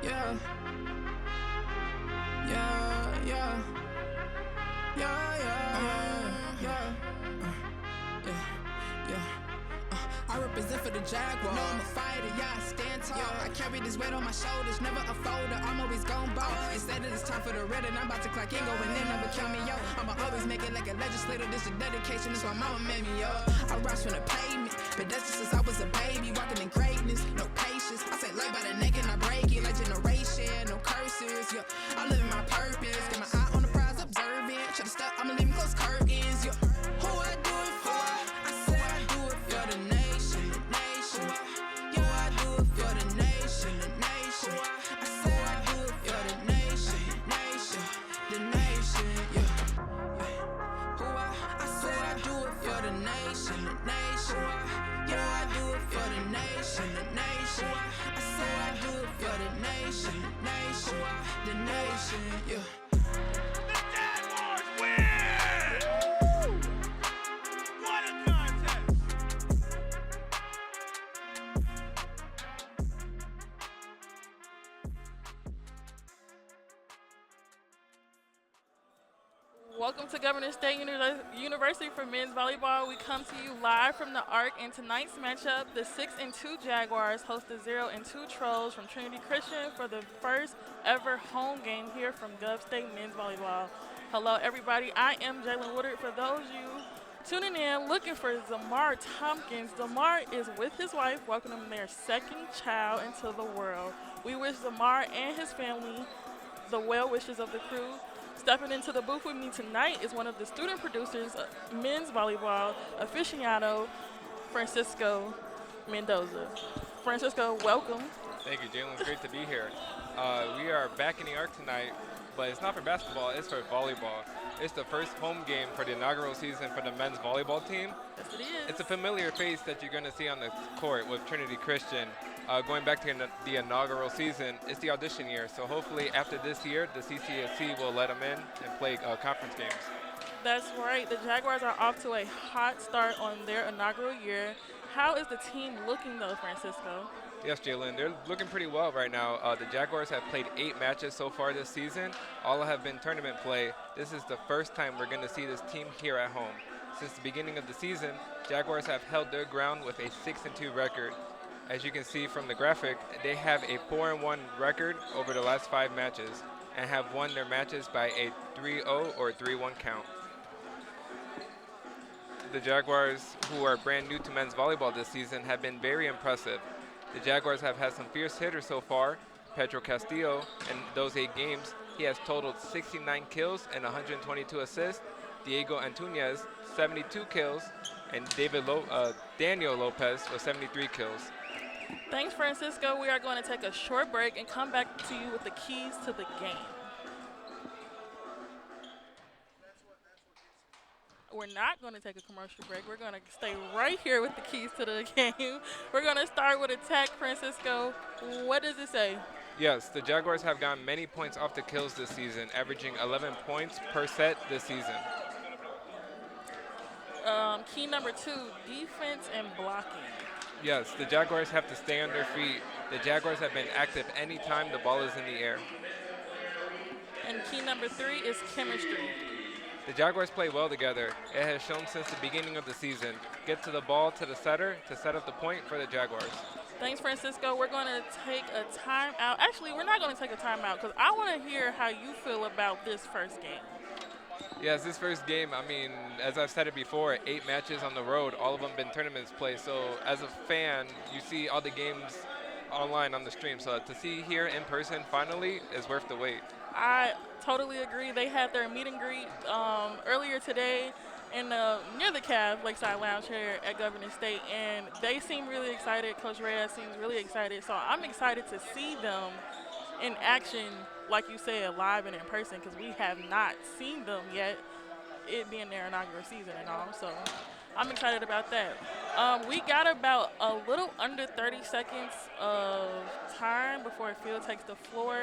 Yeah. Yeah, yeah. Yeah, yeah, yeah. I represent for the Jaguars. Know I'm a fighter, yeah, I stand tall. I carry this weight on my shoulders, never a folder. I'm always gon' ball. Instead of it's time for the red, and I'm about to clock in, going in, never count me out. I'ma always make it like a legislator. This is dedication, this why mama made me up. I rise from the pavement, but that's just since I was a baby, walking in greatness, no patience. I say life by the neck and I break it like generation, no curses. Yeah, I live in my purpose, got my eye on the prize, observing. Should've stepped, I'ma leave close curtains. Yeah, who I do it for? I say I do it for the nation. Welcome to Governor State University for men's volleyball. We come to you live from the Arc, and tonight's matchup, the 6-2 Jaguars host the 0-2 Trolls from Trinity Christian for the first ever home game here from Gov State men's volleyball. Hello, everybody. I am Jalen Woodard. For those of you tuning in, looking for Zamar Tompkins, Zamar is with his wife, welcoming their second child into the world. We wish Zamar and his family the well wishes of the crew. Stepping into the booth with me tonight is one of the student producers of men's volleyball aficionado, Francisco Mendoza. Francisco, welcome. Thank you, Jalen. It's great to be here. We are back in the Arc tonight, but it's not for basketball, it's for volleyball. It's the first home game for the inaugural season for the men's volleyball team. Yes, it is. It's a familiar face that you're going to see on the court with Trinity Christian. Going back to the inaugural season, it's the audition year, so hopefully after this year, the CCSC will let them in and play conference games. That's right. The Jaguars are off to a hot start on their inaugural year. How is the team looking, though, Francisco? Yes, Jalen, they're looking pretty well right now. The Jaguars have played 8 matches so far this season. All have been tournament play. This is the first time we're going to see this team here at home. Since the beginning of the season, Jaguars have held their ground with a 6-2 record. As you can see from the graphic, they have a 4-1 record over the last 5 matches and have won their matches by a 3-0 or 3-1 count. The Jaguars, who are brand new to men's volleyball this season, have been very impressive. The Jaguars have had some fierce hitters so far. Pedro Castillo, in those 8 games, he has totaled 69 kills and 122 assists. Diego Antunes, 72 kills, and Daniel Lopez with 73 kills. Thanks, Francisco. We are going to take a short break and come back to you with the keys to the game. We're not going to take a commercial break. We're going to stay right here with the keys to the game. We're going to start with attack, Francisco. What does it say? Yes, the Jaguars have gotten many points off the kills this season, averaging 11 points per set this season. Key number 2, defense and blocking. Yes, the Jaguars have to stay on their feet. The Jaguars have been active anytime the ball is in the air. And key number 3 is chemistry. The Jaguars play well together. It has shown since the beginning of the season. Get to the ball to the setter to set up the point for the Jaguars. Thanks, Francisco. We're going to take a timeout. Actually, we're not going to take a timeout because I want to hear how you feel about this first game. Yes, this first game, I mean, as I've said it before, 8 matches on the road, all of them been tournaments play. So as a fan, you see all the games online on the stream. So to see here in person finally is worth the wait. I totally agree. They had their meet and greet earlier today in near the Cavs Lakeside Lounge here at Governor State, and they seem really excited. Coach Reyes seems really excited. So I'm excited to see them in action, like you said, live and in person, because we have not seen them yet, it being their inaugural season and all. So I'm excited about that. We got about a little under 30 seconds of time before field takes the floor.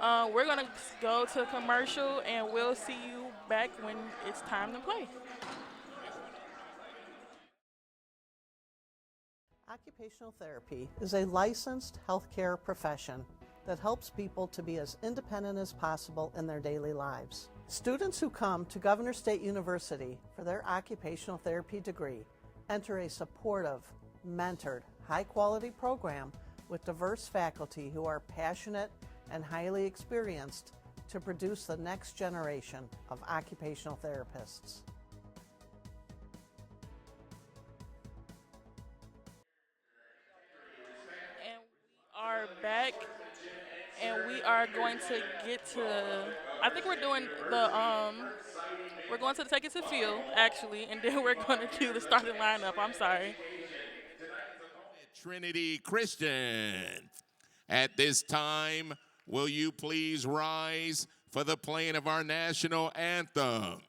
We're going to go to commercial, and we'll see you back when it's time to play. Occupational therapy is a licensed healthcare profession. that helps people to be as independent as possible in their daily lives. Students who come to Governor State University for their occupational therapy degree enter a supportive, mentored, high-quality program with diverse faculty who are passionate and highly experienced to produce the next generation of occupational therapists. And we are back, and we are going to get to, I think we're doing we're going to take it to field, actually, and then we're going to do the starting lineup. I'm sorry. Trinity Christian. At this time, will you please rise for the playing of our national anthem?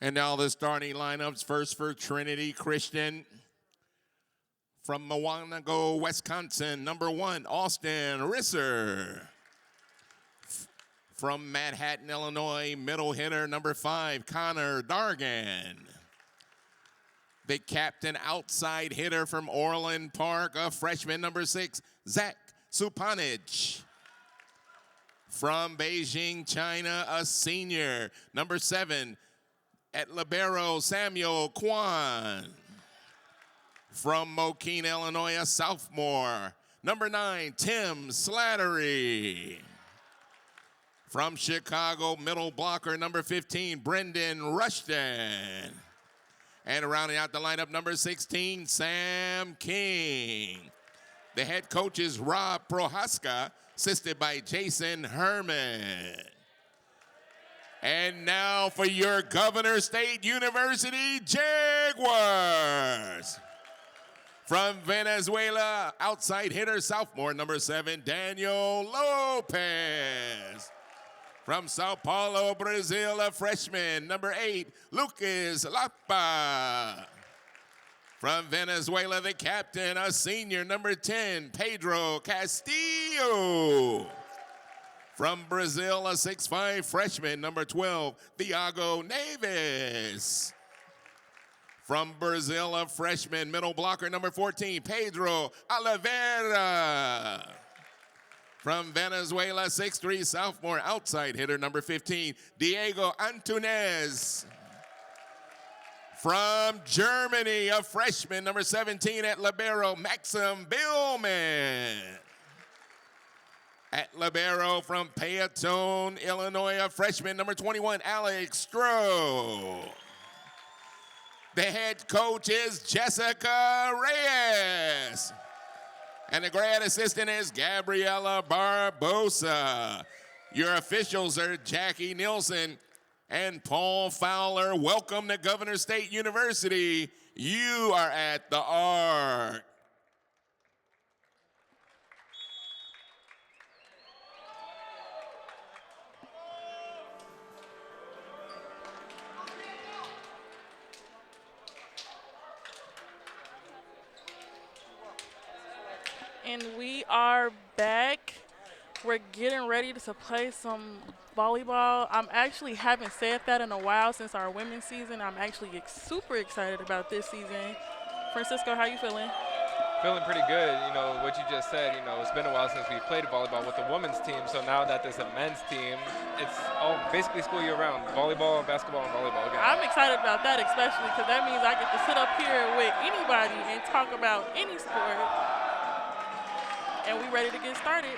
And now the starting lineups. First for Trinity Christian. From Mawanago, Wisconsin, number 1, Austin Risser. From Manhattan, Illinois, middle hitter, number 5, Connor Dargan. The captain outside hitter from Orland Park, a freshman, number 6, Zach Supanich. From Beijing, China, a senior, number 7, at libero, Samuel Kwan. From Mokene, Illinois, a sophomore, number 9, Tim Slattery. From Chicago, middle blocker, number 15, Brendan Rushton. And rounding out the lineup, number 16, Sam King. The head coach is Rob Prohaska, assisted by Jason Herman. And now for your Governor State University Jaguars. From Venezuela, outside hitter, sophomore, number 7, Daniel Lopez. From Sao Paulo, Brazil, a freshman, number 8, Lucas Lapa. From Venezuela, the captain, a senior, number 10, Pedro Castillo. From Brazil, a 6'5" freshman, number 12, Thiago Neves. From Brazil, a freshman, middle blocker, number 14, Pedro Oliveira. From Venezuela, 6'3", sophomore, outside hitter, number 15, Diego Antunes. From Germany, a freshman, number 17, at libero, Maxim Billman. At libero from Payatone, Illinois, a freshman, number 21, Alex Stroh. The head coach is Jessica Reyes. And the grad assistant is Gabriela Barbosa. Your officials are Jackie Nielsen and Paul Fowler. Welcome to Governor State University. You are at the Arc. And we are back. We're getting ready to play some volleyball. I'm actually haven't said that in a while since our women's season. I'm actually super excited about this season. Francisco, how you feeling? Feeling pretty good. You know, what you just said, you know, it's been a while since we played volleyball with the women's team. So now that there's a men's team, it's all basically school year round. Volleyball, basketball, and volleyball again. I'm excited about that especially because that means I get to sit up here with anybody and talk about any sport. And we ready to get started.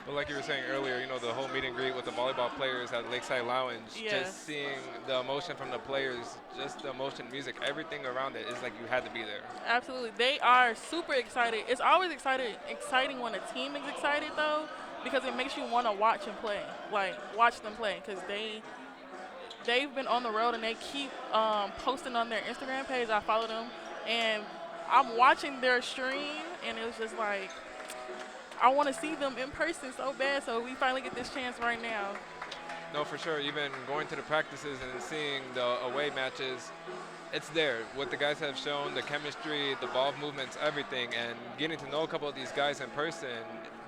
But like you were saying earlier, you know, the whole meet and greet with the volleyball players at Lakeside Lounge, just seeing the emotion from the players, just the emotion, music, everything around it is like you had to be there. Absolutely. They are super excited. It's always exciting when a team is excited, though, because it makes you want to watch and play, like watch them play, because they've been on the road and they keep posting on their Instagram page. I follow them, and I'm watching their stream, and it was just like, I want to see them in person so bad, so we finally get this chance right now. No, for sure. Even going to the practices and seeing the away matches, it's there. What the guys have shown, the chemistry, the ball movements, everything, and getting to know a couple of these guys in person,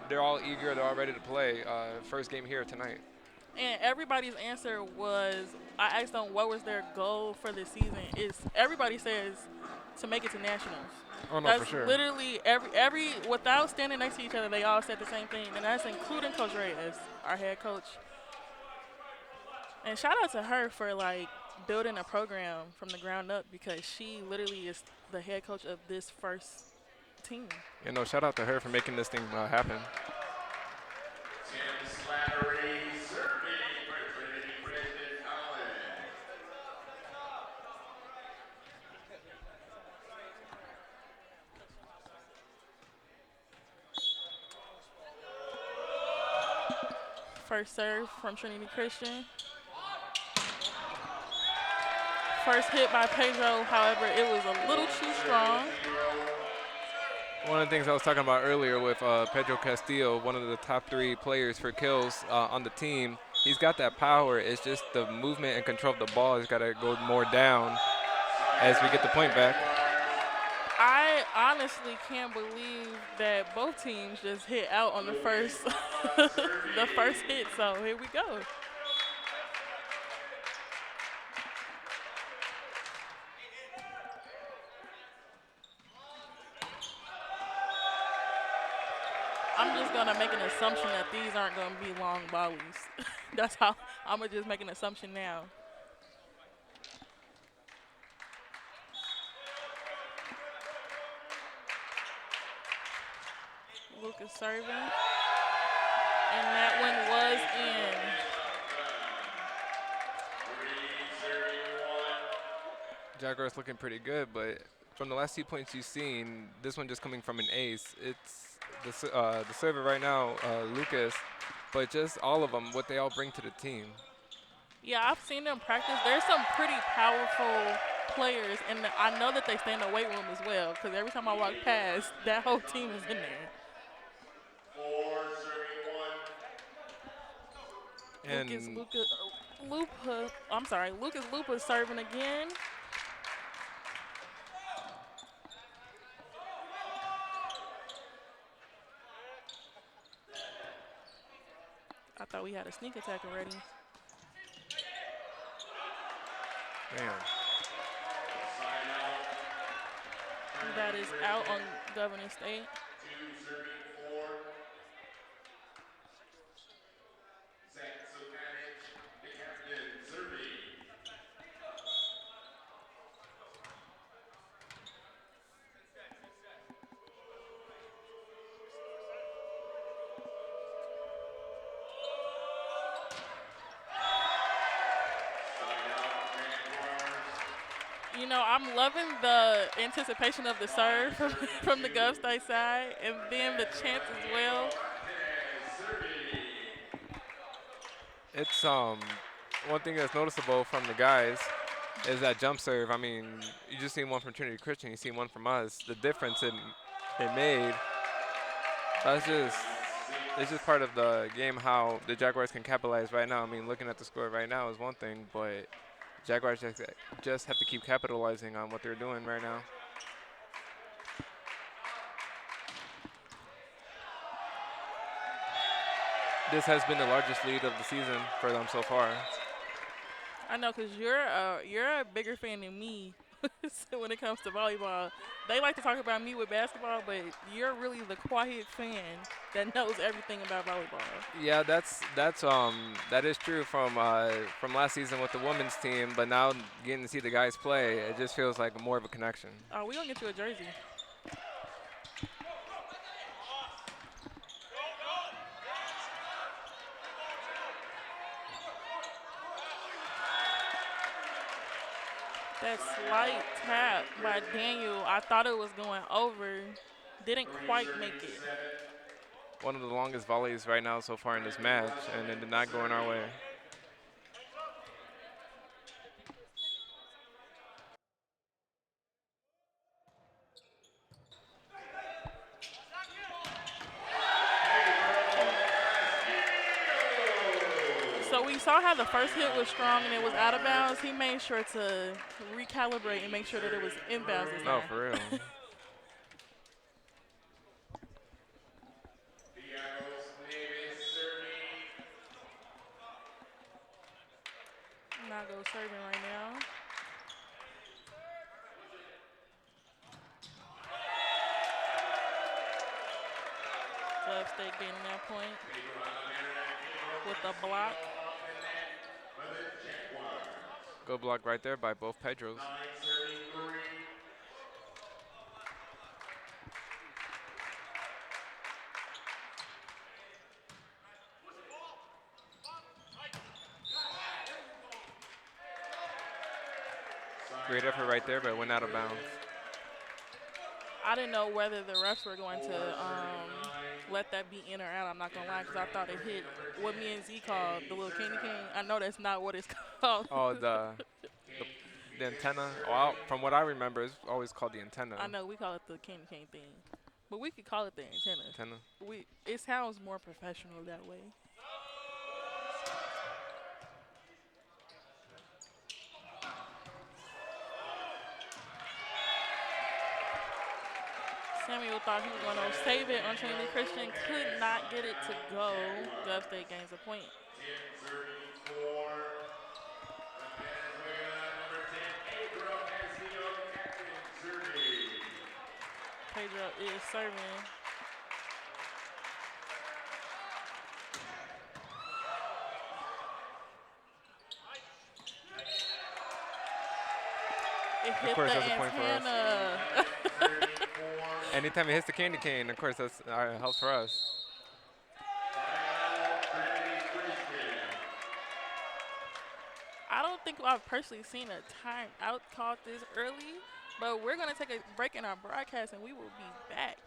they're all eager, they're all ready to play. First game here tonight. And everybody's answer was, I asked them what was their goal for the season. Everybody says to make it to nationals. Oh, no, that's for sure. Literally every without standing next to each other, they all said the same thing, and that's including Coach Reyes, our head coach. And shout out to her for like building a program from the ground up, because she literally is the head coach of this first team. You know, shout out to her for making this thing happen. First serve from Trinity Christian. First hit by Pedro, however, it was a little too strong. One of the things I was talking about earlier with Pedro Castillo, one of the top 3 players for kills on the team, he's got that power. It's just the movement and control of the ball has got to go more down as we get the point back. I honestly can't believe that both teams just hit out on the first the first hit, so here we go. I'm just going to make an assumption that these aren't going to be long volleys. That's how I'm going to just make an assumption now. Lucas serving, and that one was in. Jaguars looking pretty good, but from the last 2 points you've seen, this one just coming from an ace. It's the server right now, Lucas, but just all of them, what they all bring to the team. Yeah, I've seen them practice. There's some pretty powerful players, and I know that they stay in the weight room as well, because every time I walk past, that whole team is in there. And Lucas Lupa serving again. I thought we had a sneak attack already. Man. That is out on Governor State. You know, I'm loving the anticipation of the serve from the Gov State side, and then the chance as well. It's one thing that's noticeable from the guys is that jump serve. I mean, you just seen one from Trinity Christian, you seen one from us. The difference it made. It's just part of the game how the Jaguars can capitalize right now. I mean, looking at the score right now is one thing, but Jaguars just have to keep capitalizing on what they're doing right now. This has been the largest lead of the season for them so far. I know, because you're a bigger fan than me when it comes to volleyball. They like to talk about me with basketball, but you're really the quiet fan that knows everything about volleyball. Yeah, that is true from last season with the women's team, but now getting to see the guys play, it just feels like more of a connection. Oh, we gonna get you a jersey. That slight tap by Daniel, I thought it was going over. Didn't quite make it. One of the longest volleys right now so far in this match, and it did not go in our way. So we saw how the first hit was strong and it was out of bounds. He made sure to recalibrate and make sure that it was inbounds this time. No, for real. Not go serving right now. Glove State getting that point with the block. Good block right there by both Pedros. Great effort right there, but it went out of bounds. I didn't know whether the refs were going to let that be in or out. I'm not going to lie, because I thought it hit what me and Z called the little candy cane. I know that's not what it's called. Oh, the antenna? Well, from what I remember, it's always called the antenna. I know, we call it the candy cane thing. But we could call it the antenna. Antenna. It sounds more professional that way. Samuel thought he was going to save it on Trinity Christian. Could not get it to go. Gov State gains a point. Pedro is serving. It hit of course, the that's a point for us. antenna. Anytime it hits the candy cane, of course, that's helps for us. I don't think I've personally seen a timeout called this early, but we're going to take a break in our broadcast and we will be back.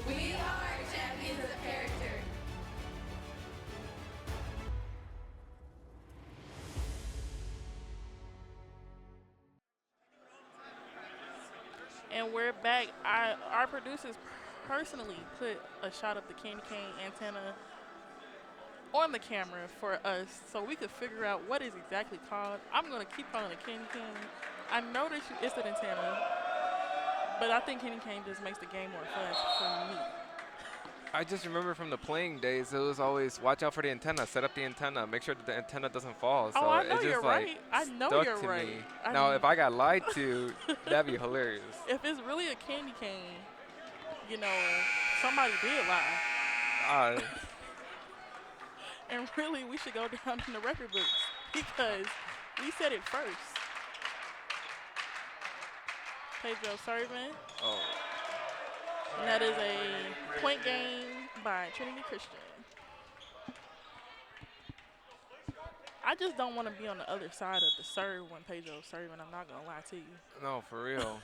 We are champions of character. And we're back. Our producers personally put a shot of the candy cane antenna on the camera for us so we could figure out what is exactly called. I'm going to keep calling it candy cane. I know that it's an antenna, but I think candy cane just makes the game more fun for me. I just remember from the playing days, it was always watch out for the antenna, set up the antenna, make sure that the antenna doesn't fall. So Oh, I know it's just you're like right. I know stuck you're to right. me. I Now, mean- if I got lied to, that'd be hilarious. If it's really a candy cane, you know, somebody did lie. Uh, And really, we should go down in the record books because we said it first. Pedro serving. oh, And that is a point game by Trinity Christian. I just don't want to be on the other side of the serve when Pedro's serving. I'm not going to lie to you. no, for real.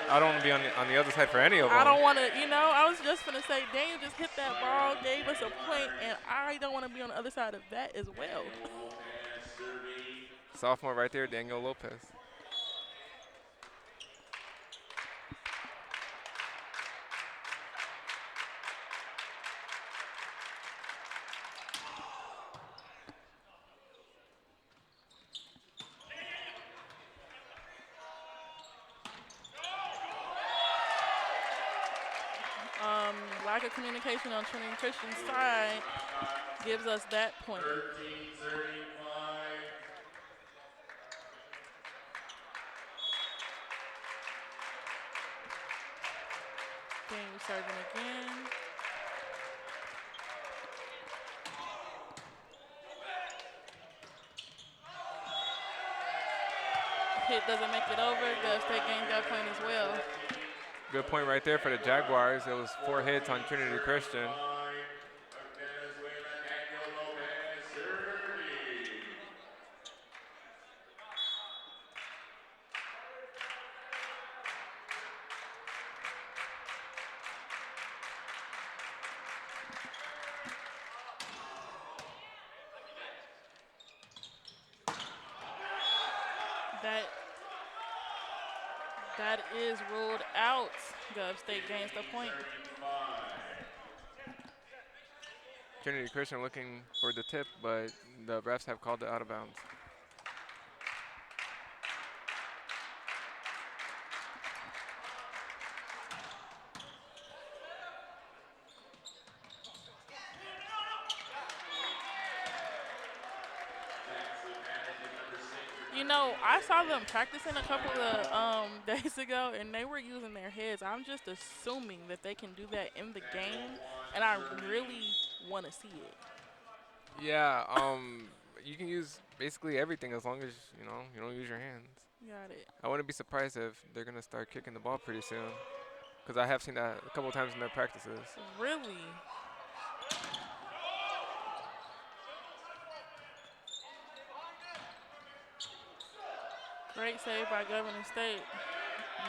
I don't want to be on the other side for any of them. I don't want to, I was just going to say, Daniel just hit that ball, gave us a point, and I don't want to be on the other side of that as well. Sophomore right there, Daniel Lopez. Lack of communication on Trinity Christian's side gives us that point. 13-35. Daniel serving again. Hit doesn't make it over. Gulf State gains that point as well. Good point right there for the Jaguars. It was 4 hits on Trinity Christian. That is ruled out. Gulf State gains the point. Trinity Christian looking for the tip, but the refs have called it out of bounds. I saw them practicing a couple of days ago, and they were using their heads. I'm just assuming that they can do that in the game, and I really want to see it. Yeah, you can use basically everything as long as, you don't use your hands. Got it. I wouldn't be surprised if they're going to start kicking the ball pretty soon, because I have seen that a couple times in their practices. Really? Great save by Governor State,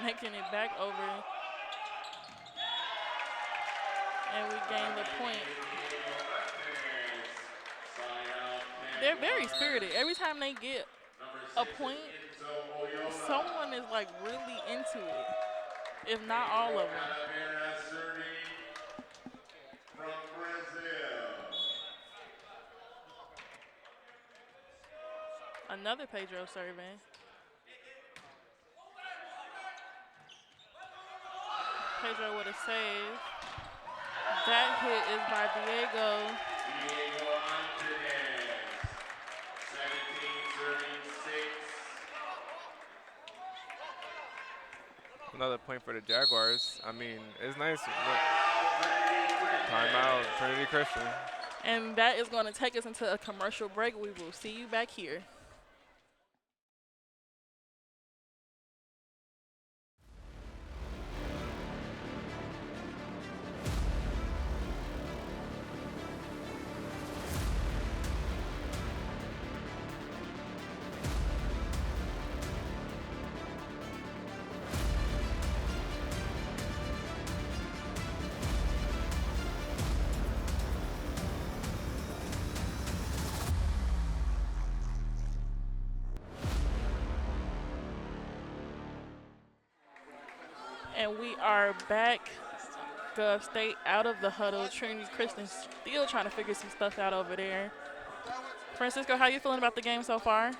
making it back over. And we gain the point. They're very spirited. Every time they get a point, someone is like really into it, if not all of them. Another Pedro serving. Pedro with a save. That hit is by Diego. Another point for the Jaguars. I mean, it's nice. Timeout, Trinity Christian. And that is going to take us into a commercial break. We will see you back here. And we are back. Gulf State out of the huddle. Trinity Christian still trying to figure some stuff out over there. Francisco, how you feeling about the game so far?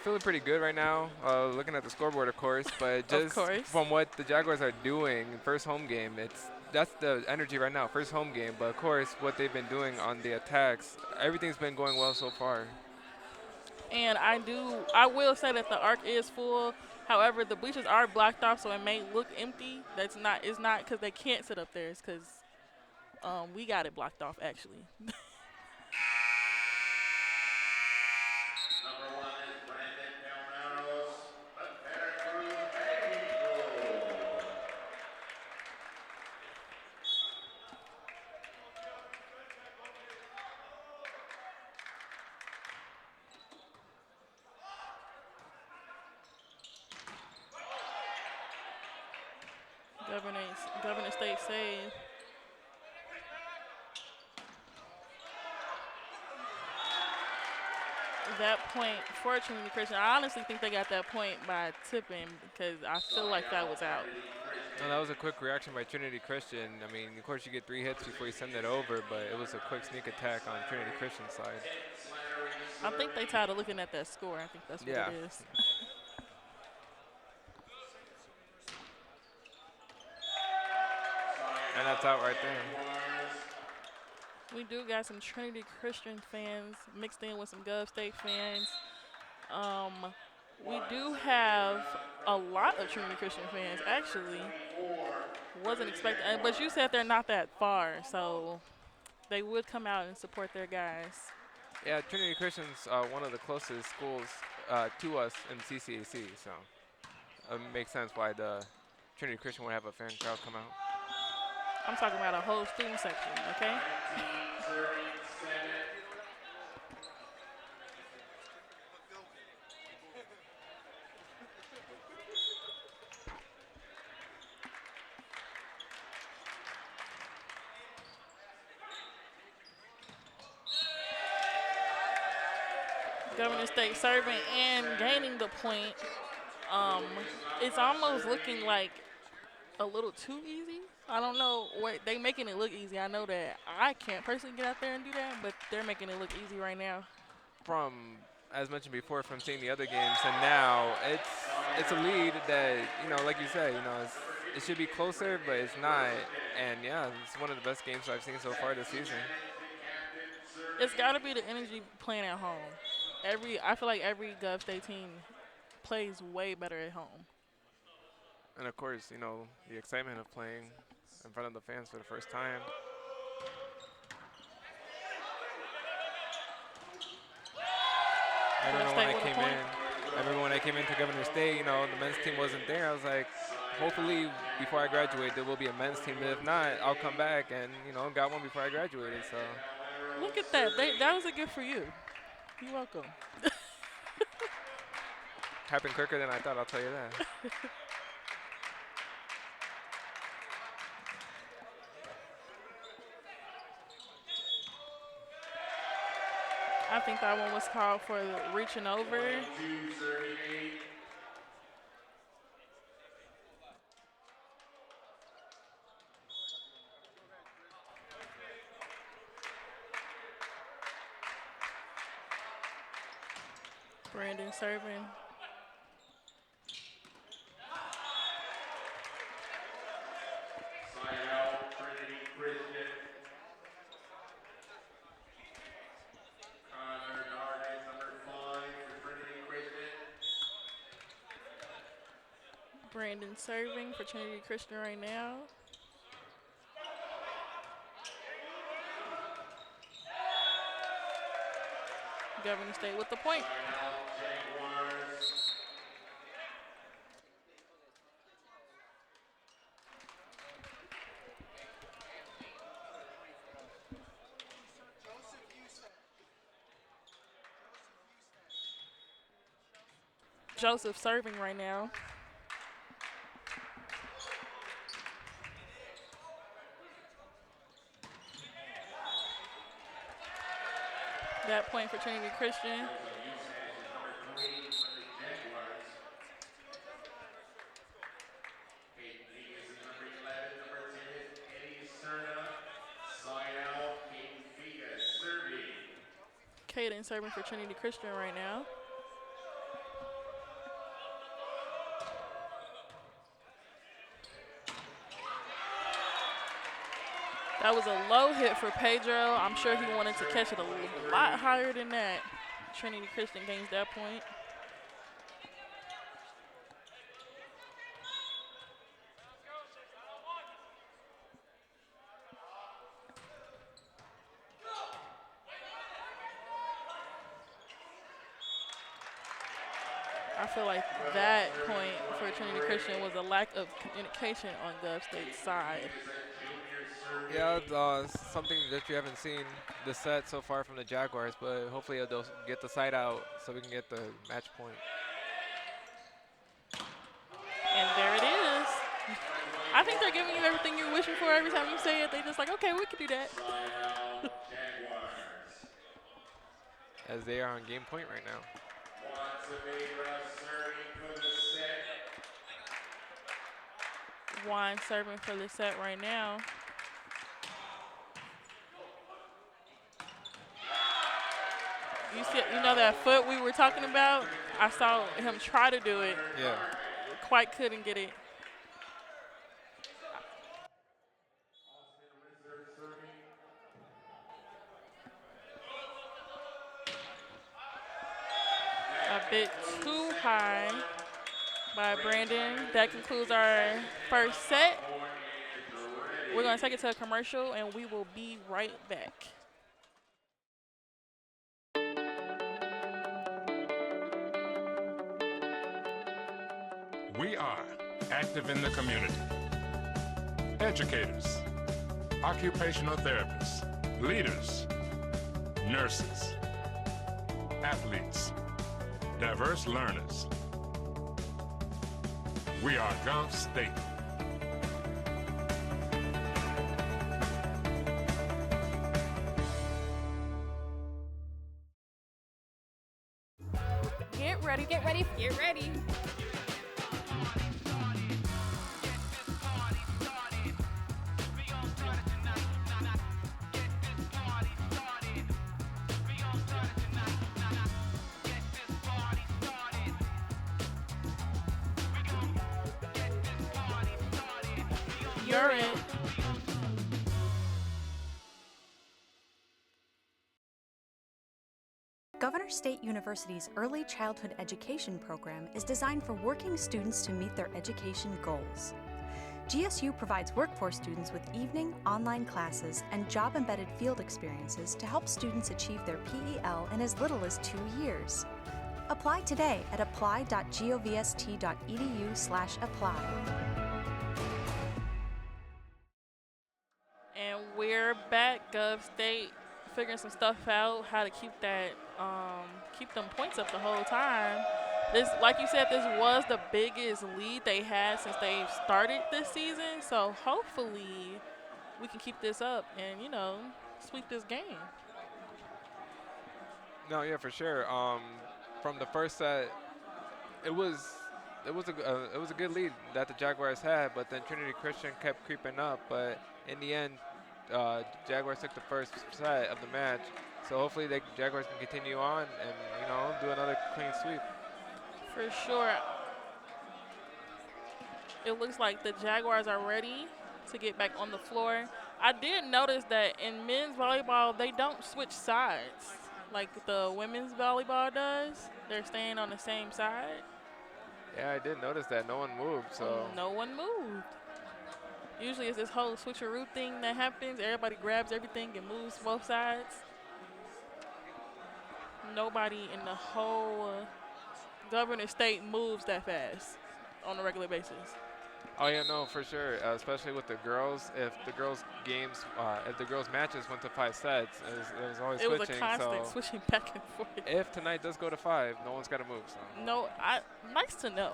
Feeling pretty good right now. Looking at the scoreboard, of course, but just from what the Jaguars are doing, first home game, that's the energy right now, first home game. But of course, what they've been doing on the attacks, everything's been going well so far. And I will say that the arc is full. However, the bleachers are blocked off, so it may look empty. It's not because they can't sit up there. It's because we got it blocked off, actually. Governor State save. That point for Trinity Christian, I honestly think they got that point by tipping because I feel like that was out. No, that was a quick reaction by Trinity Christian. I mean, of course, you get 3 hits before you send it over, but it was a quick sneak attack on Trinity Christian's side. I think they tired of looking at that score. I think that's what it is. And that's out right there. We do got some Trinity Christian fans mixed in with some Gov State fans. We do have a lot of Trinity Christian fans, actually. Wasn't expecting, but you said they're not that far, so they would come out and support their guys. Yeah, Trinity Christian's one of the closest schools to us in CCAC, so it makes sense why the Trinity Christian would have a fan crowd come out. I'm talking about a whole student section, okay? Governor State serving and gaining the point. It's almost looking like a little too easy. I don't know what they making it look easy. I know that I can't personally get out there and do that, but they're making it look easy right now. From, as mentioned before, from seeing the other games, and now it's a lead that, you know, like you said, you know, it should be closer, but it's not. And yeah, it's one of the best games I've seen so far this season. It's got to be the energy playing at home. I feel like every Gov State team plays way better at home. And of course, you know, the excitement of playing in front of the fans for the first time. I remember when I came into Governor State, you know, the men's team wasn't there. I was like, hopefully before I graduate, there will be a men's team. But if not, I'll come back and, you know, got one before I graduated. So look at that. That was a gift for you. You're welcome. Happened quicker than I thought, I'll tell you that. I think that one was called for reaching over. Brandon serving. Trinity Christian. Brandon serving for Trinity Christian right now. Governor State with the point. Joseph serving right now. That point for Trinity Christian. Caden serving for Trinity Christian right now. That was a low hit for Pedro. I'm sure he wanted to catch it a lot higher than that. Trinity Christian gains that point. I feel like that point for Trinity Christian was a lack of communication on Gov State's side. Yeah, something that you haven't seen this set so far from the Jaguars, but hopefully they'll get the side out so we can get the match point. And there it is. I I think they're giving you everything you're wishing for every time you say it. They just like, okay, we can do that. As they are on game point right now. Juan serving for the set right now. You know that foot we were talking about? I saw him try to do it. Yeah. Quite couldn't get it. A bit too high by Brandon. That concludes our first set. We're going to take it to a commercial, and we will be right back. We are active in the community. Educators, occupational therapists, leaders, nurses, athletes, diverse learners. We are Gulf State. Get ready, get ready, get ready. You're it. Governor State University's Early Childhood Education program is designed for working students to meet their education goals. GSU provides workforce students with evening, online classes, and job-embedded field experiences to help students achieve their PEL in as little as 2 years. Apply today at apply.govst.edu/apply. And we're back, Gov State, figuring some stuff out, how to keep that, keep them points up the whole time. This, like you said, this was the biggest lead they had since they started this season. So hopefully we can keep this up and, you know, sweep this game. No, yeah, for sure. From the first set, it was a good lead that the Jaguars had, but then Trinity Christian kept creeping up. But in the end, Jaguars took the first set of the match. So hopefully the Jaguars can continue on and, you know, do another clean sweep. For sure. It looks like the Jaguars are ready to get back on the floor. I did notice that in men's volleyball, they don't switch sides like the women's volleyball does. They're staying on the same side. Yeah, I did notice that. No one moved, so. No one moved. Usually it's this whole switcheroo thing that happens. Everybody grabs everything and moves both sides. Nobody in the whole Governor State moves that fast on a regular basis. Oh yeah, no, for sure. Especially with the girls, if the girls' games, if the girls' matches went to 5 sets, it was always switching. It was a constant switching back and forth. If tonight does go to 5, no one's got to move. So. No, nice to know.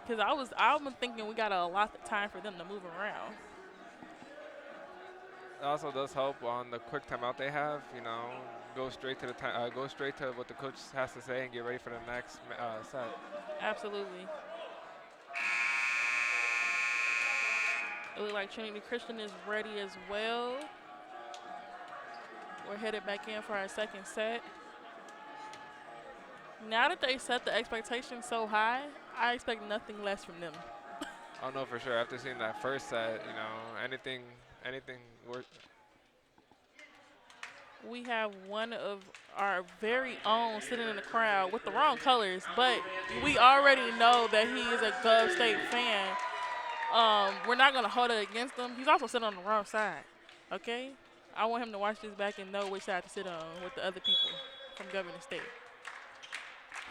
Because I've been thinking we got to allot the time for them to move around. It also does help on the quick timeout they have. You know, go straight to go straight to what the coach has to say and get ready for the next set. Absolutely. It looks like Trinity Christian is ready as well. We're headed back in for our second set. Now that they set the expectations so high, I expect nothing less from them. Oh no, for sure. After seeing that first set, you know, anything worth. We have one of our very own sitting in the crowd with the wrong colors, but we already know that he is a Gov State fan. We're not going to hold it against him. He's also sitting on the wrong side, okay? I want him to watch this back and know which side to sit on with the other people from Governor State.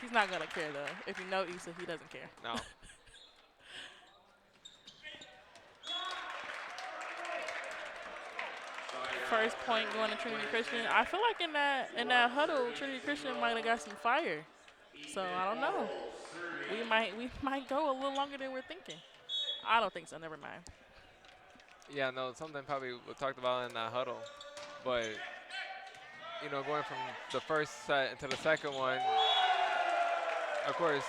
He's not going to care, though. If you know Issa, he doesn't care. No. First point going to Trinity Christian. I feel like in that huddle, Trinity Christian might have got some fire. So I don't know. We might go a little longer than we're thinking. I don't think so. Never mind. Yeah, no, something probably we talked about in that huddle. But, you know, going from the first set into the second one, of course,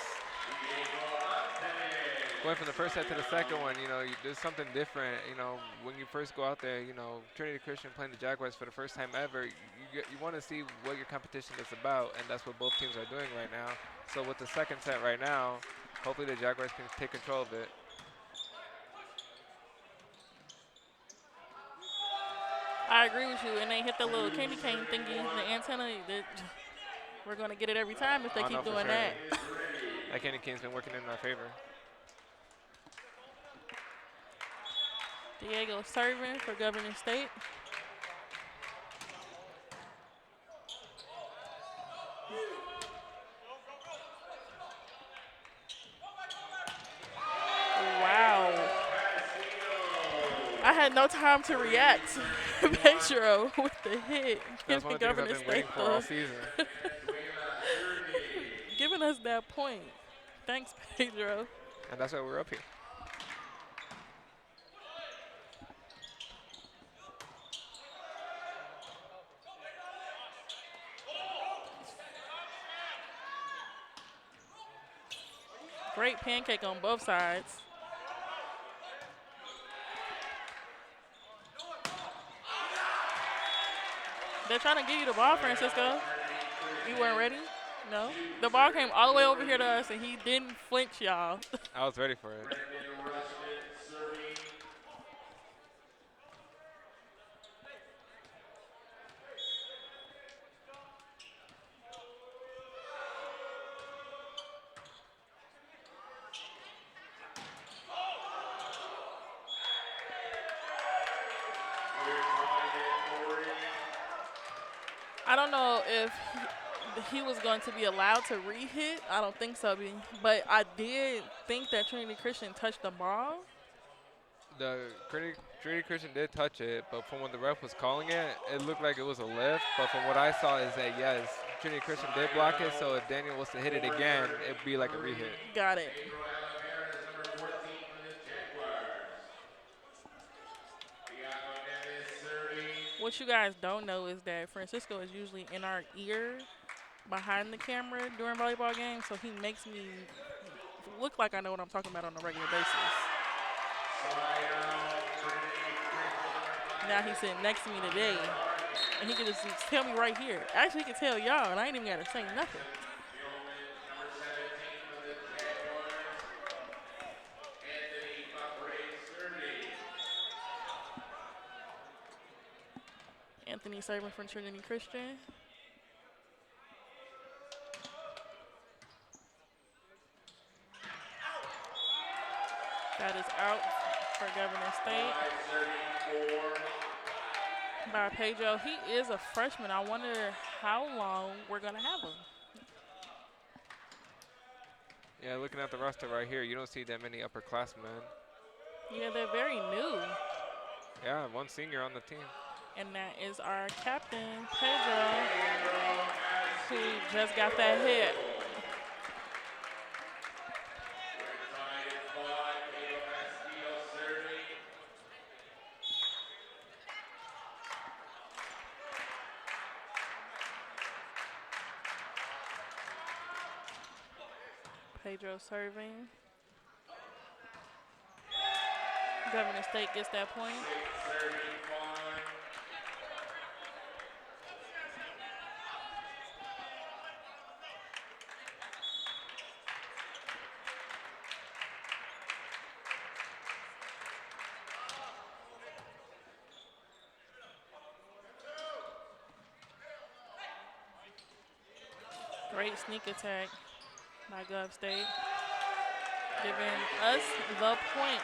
going from the first set to the second one, you know, there's something different. You know, when you first go out there, you know, Trinity Christian playing the Jaguars for the first time ever, you want to see what your competition is about, and that's what both teams are doing right now. So with the second set right now, hopefully the Jaguars can take control of it. I agree with you. And they hit the little candy cane thingy, the antenna. We're going to get it every time if they keep doing that. That candy cane's been working in our favor. Diego serving for Governor State. Wow. I had no time to react. Pedro with the hit. That's one of the things I've been waiting for all season. Giving us that point. Thanks, Pedro. And that's why we're up here. Great pancake on both sides. They're trying to give you the ball, Francisco. You weren't ready? No? The ball came all the way over here to us, and he didn't flinch, y'all. I was ready for it. I don't know if he was going to be allowed to re-hit. I don't think so, but I did think that Trinity Christian touched the ball. The Trinity Christian did touch it, but from when the ref was calling it, it looked like it was a lift. But from what I saw is that, yes, Trinity Christian did block it, so if Daniel was to hit it again, it would be like a re-hit. Got it. What you guys don't know is that Francisco is usually in our ear behind the camera during volleyball games, so he makes me look like I know what I'm talking about on a regular basis. Now he's sitting next to me today, and he can just tell me right here. Actually, he can tell y'all, and I ain't even got to say nothing. Anthony serving from Trinity Christian. That is out for Governor State by Pedro. He is a freshman. I wonder how long we're going to have him. Yeah, looking at the roster right here, you don't see that many upperclassmen. Yeah, they're very new. Yeah, one senior on the team. And that is our captain, Pedro, who just got that hit. Pedro serving. Governor State gets that point. Great sneak attack by Gov State, giving us the point.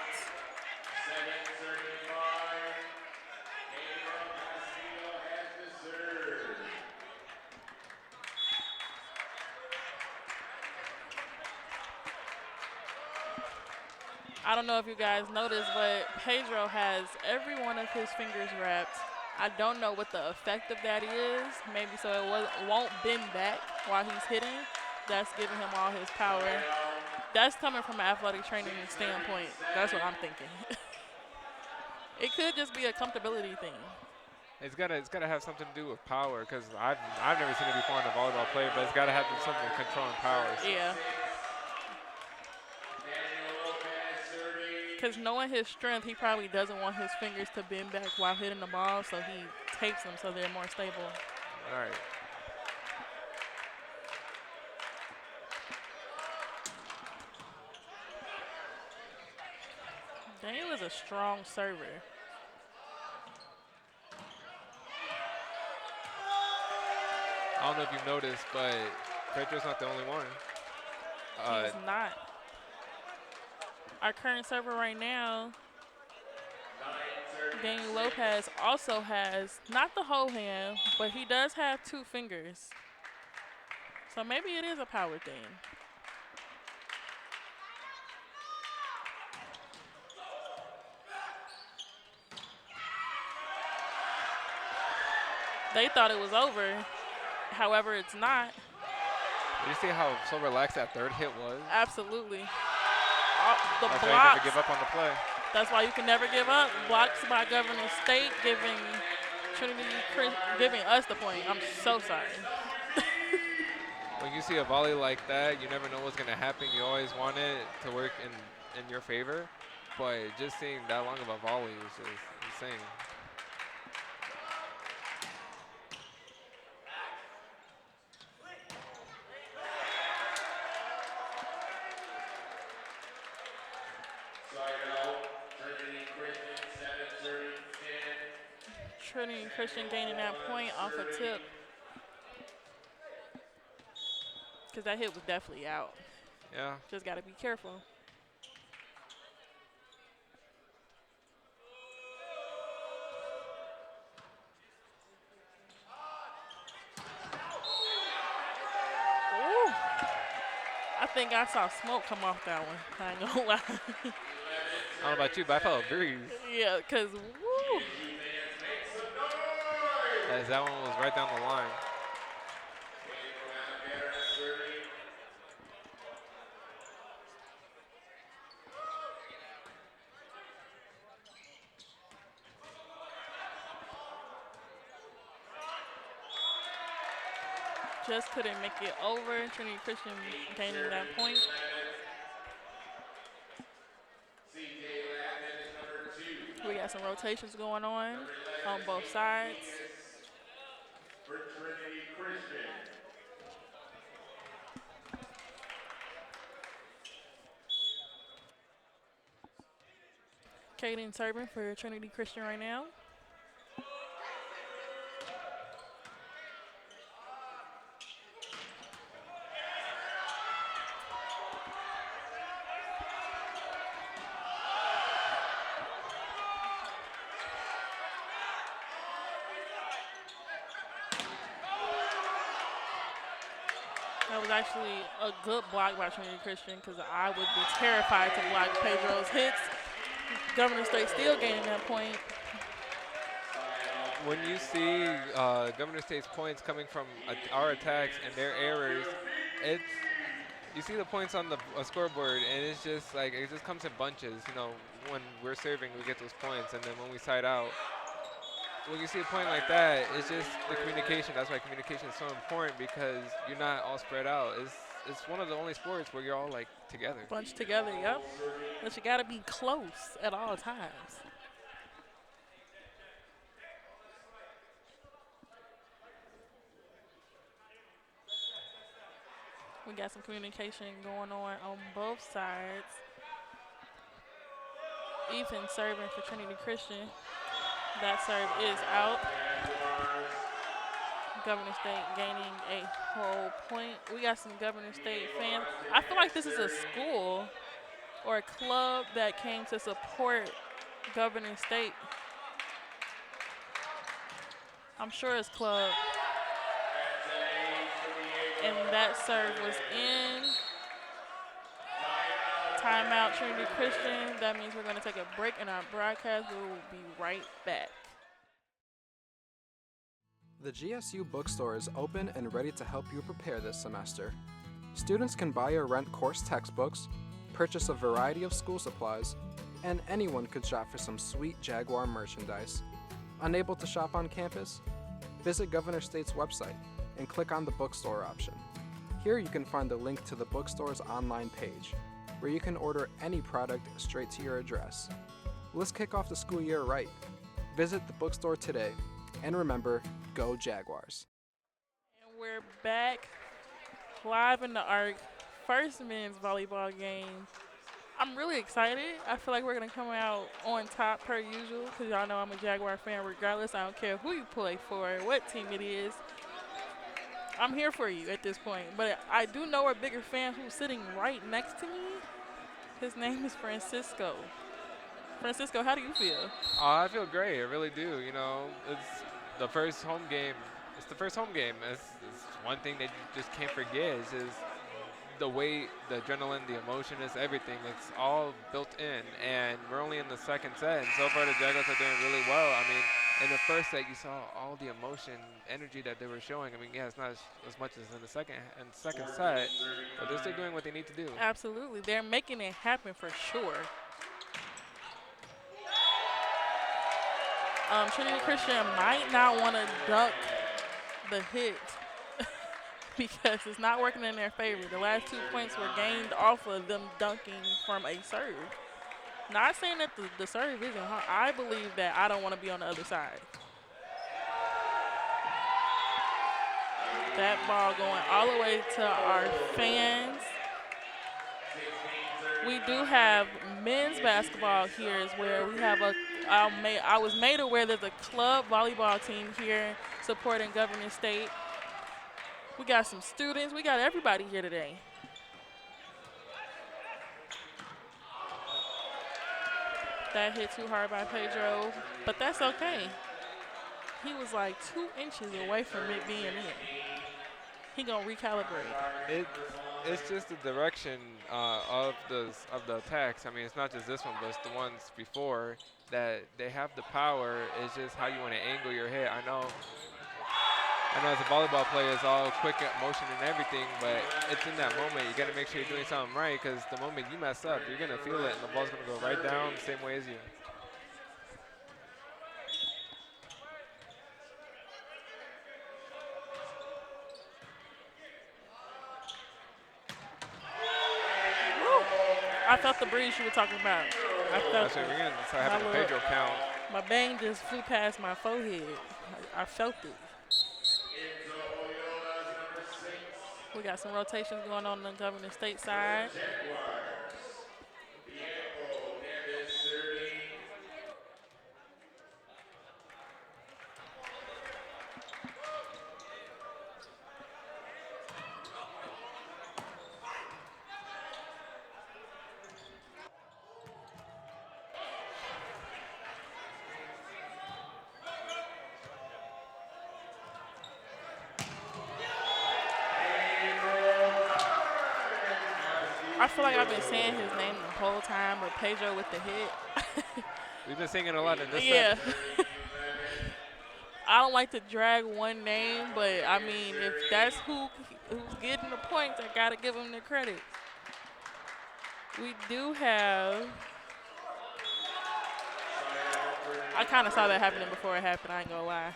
I don't know if you guys noticed, but Pedro has every one of his fingers wrapped. I don't know what the effect of that is. Maybe so it won't bend back while he's hitting. That's giving him all his power. That's coming from an athletic training standpoint. That's what I'm thinking. It could just be a comfortability thing. It's gotta have something to do with power, because I've never seen it before in a volleyball player, but it's gotta have something with controlling powers. Yeah. Because knowing his strength, he probably doesn't want his fingers to bend back while hitting the ball, so he tapes them so they're more stable. All right. Daniel is a strong server. I don't know if you've noticed, but Pedro's not the only one. He's not. Our current server right now, Daniel Lopez, also has not the whole hand, but he does have 2 fingers. So maybe it is a power thing. They thought it was over. However, it's not. Did you see how so relaxed that third hit was? Absolutely. The That's blocks. why you never give up on the play. That's why you can never give up. Blocks by Governor State giving Trinity giving us the point. I'm so sorry. When you see a volley like that, you never know what's gonna happen. You always want it to work in your favor, but just seeing that long of a volley is just insane. Trinity Christian gaining that point off a tip. Because that hit was definitely out. Yeah. Just got to be careful. Ooh. I think I saw smoke come off that one. I ain't gonna lie. I don't know about you, but I felt a breeze. Yeah, because woo. As that one was right down the line. Just couldn't make it over. Trinity Christian gaining that point. We got some rotations going on both sides. For Trinity Christian. Kaden serving for Trinity Christian right now. That was actually a good block by Trinity Christian because I would be terrified to block Pedro's hits. Governor State still gaining that point. When you see Governor State's points coming from our attacks and their errors, you see the points on the scoreboard, and it's just like it just comes in bunches. You know, when we're serving, we get those points, and then when we side out, when you see a point like that, it's just the communication. That's why communication is so important, because you're not all spread out. It's one of the only sports where you're all like together. Bunched together, yep. But you gotta be close at all times. We got some communication going on both sides. Ethan serving for Trinity Christian. That serve is out. Governor State gaining a whole point. We got some Governor State fans. I feel like this is a school or a club that came to support Governor State. I'm sure it's club. And that serve was in. Timeout, Trinity Christian. That means we're going to take a break in our broadcast. We will be right back. The GSU bookstore is open and ready to help you prepare this semester. Students can buy or rent course textbooks, purchase a variety of school supplies, and anyone could shop for some sweet Jaguar merchandise. Unable to shop on campus? Visit Governor State's website and click on the bookstore option. Here you can find the link to the bookstore's online page, where you can order any product straight to your address. Let's kick off the school year right. Visit the bookstore today, and remember, go Jaguars. And we're back live in the ARC, first men's volleyball game. I'm really excited. I feel like we're going to come out on top per usual because y'all know I'm a Jaguar fan regardless. I don't care who you play for, what team it is. I'm here for you at this point. But I do know a bigger fan who's sitting right next to me. His name is Francisco. Francisco, how do you feel? I feel great. I really do. You know, it's the first home game. It's the first home game. It's one thing that you just can't forget is the weight, the adrenaline, the emotion, is everything. It's all built in, and we're only in the second set, and so far the Jaguars are doing really well. I mean, in the first set, you saw all the emotion, energy that they were showing. I mean, yeah, it's not as much as in the second set, but they're still doing what they need to do. Absolutely. They're making it happen for sure. Trinity Christian might not want to duck the hit because it's not working in their favor. The last 2 points were gained off of them dunking from a serve. Not saying that the serve isn't hard. I believe that I don't want to be on the other side. That ball going all the way to our fans. We do have men's basketball here as well. We have I was made aware there's a club volleyball team here supporting Governor State. We got some students. We got everybody here today. That hit too hard by Pedro, but that's okay. He was like 2 inches away from it being in. He gonna recalibrate. It's just the direction of the attacks. I mean, it's not just this one, but it's the ones before that they have the power. It's just how you want to angle your head. I know as a volleyball player, it's all quick motion and everything, but it's in that moment. You got to make sure you're doing something right, because the moment you mess up, you're going to feel it, and the ball's going to go right down the same way as you. I felt the breeze you were talking about. I felt we're going to start having a Pedro count. My bang just flew past my forehead. I felt it. We got some rotations going on the Governor State side. I feel like I've been saying his name the whole time, but Pedro with the hit. We've been singing a lot in this yeah. set. I don't like to drag one name, but I mean, if that's who's getting the points, I gotta give him the credit. We do have. I kind of saw that happening before it happened. I ain't gonna lie.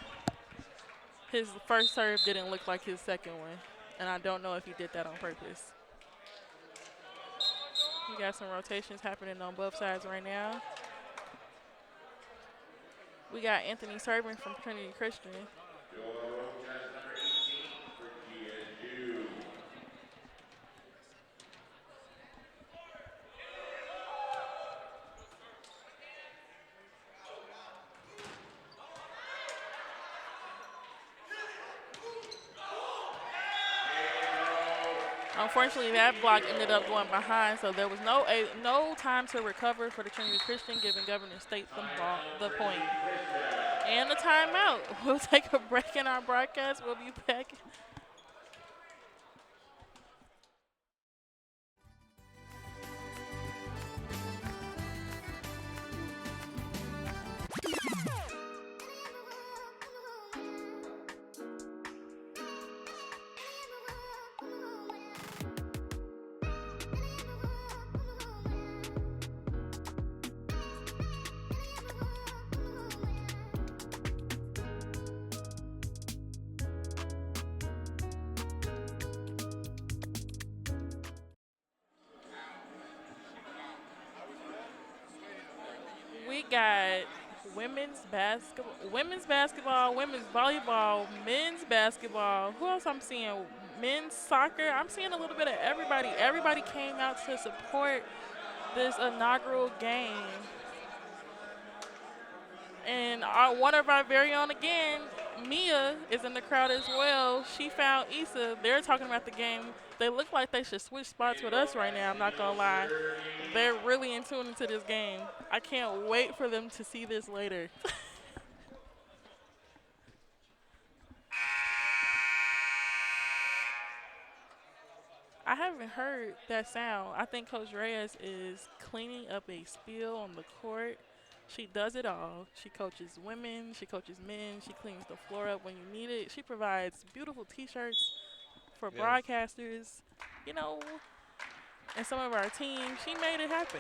His first serve didn't look like his second one, and I don't know if he did that on purpose. We got some rotations happening on both sides right now. We got Anthony serving from Trinity Christian. Unfortunately, that block ended up going behind, so there was no time to recover for the Trinity Christian, giving Governor State the point. And the timeout. We'll take a break in our broadcast. We'll be back. got women's basketball, women's volleyball, men's basketball. Who else I'm seeing? Men's soccer. I'm seeing a little bit of everybody. Everybody came out to support this inaugural game. And one of our very own again, Mia, is in the crowd as well. She found Issa. They're talking about the game. They look like they should switch spots with us right now, I'm not going to lie. They're really in tune into this game. I can't wait for them to see this later. I haven't heard that sound. I think Coach Reyes is cleaning up a spill on the court. She does it all. She coaches women, she coaches men, she cleans the floor up when you need it. She provides beautiful T-shirts for broadcasters, you know, and some of our teams. She made it happen.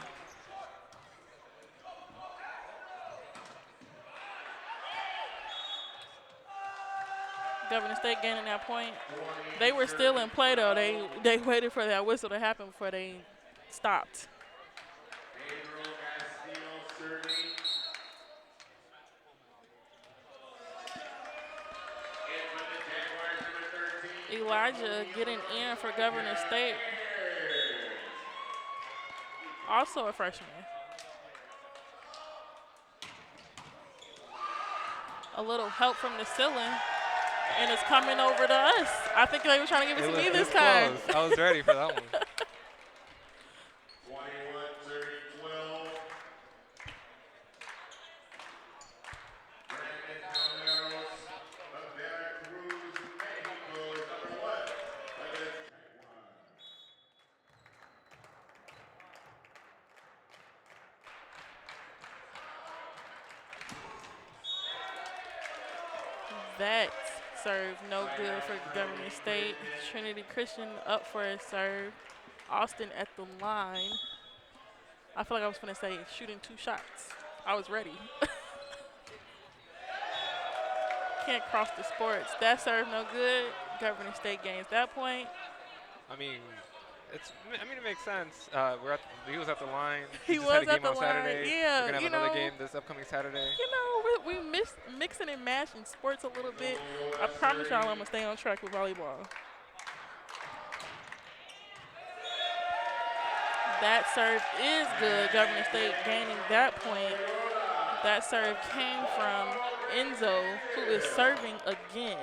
Governor State gaining that point. They were still in play, though. They waited for that whistle to happen before they stopped. Elijah getting in for Governor State. Also a freshman. A little help from the ceiling, and it's coming over to us. I think they were trying to give it to me this time. Close. I was ready for that one. 21-12. That serve no good for Governor State. Trinity Christian up for a serve. Austin at the line. I feel like I was going to say shooting 2 shots. I was ready. Can't cross the sports. That serve no good. Governor State gains that point. I mean, it makes sense. He was at the line. He just was had a at game the on line. Saturday. Yeah, We're gonna have another game this upcoming Saturday. You know, we mixing and matching sports a little bit. I promise y'all I'm gonna stay on track with volleyball. That serve is good. Governor State gaining that point. That serve came from Enzo, who is serving again.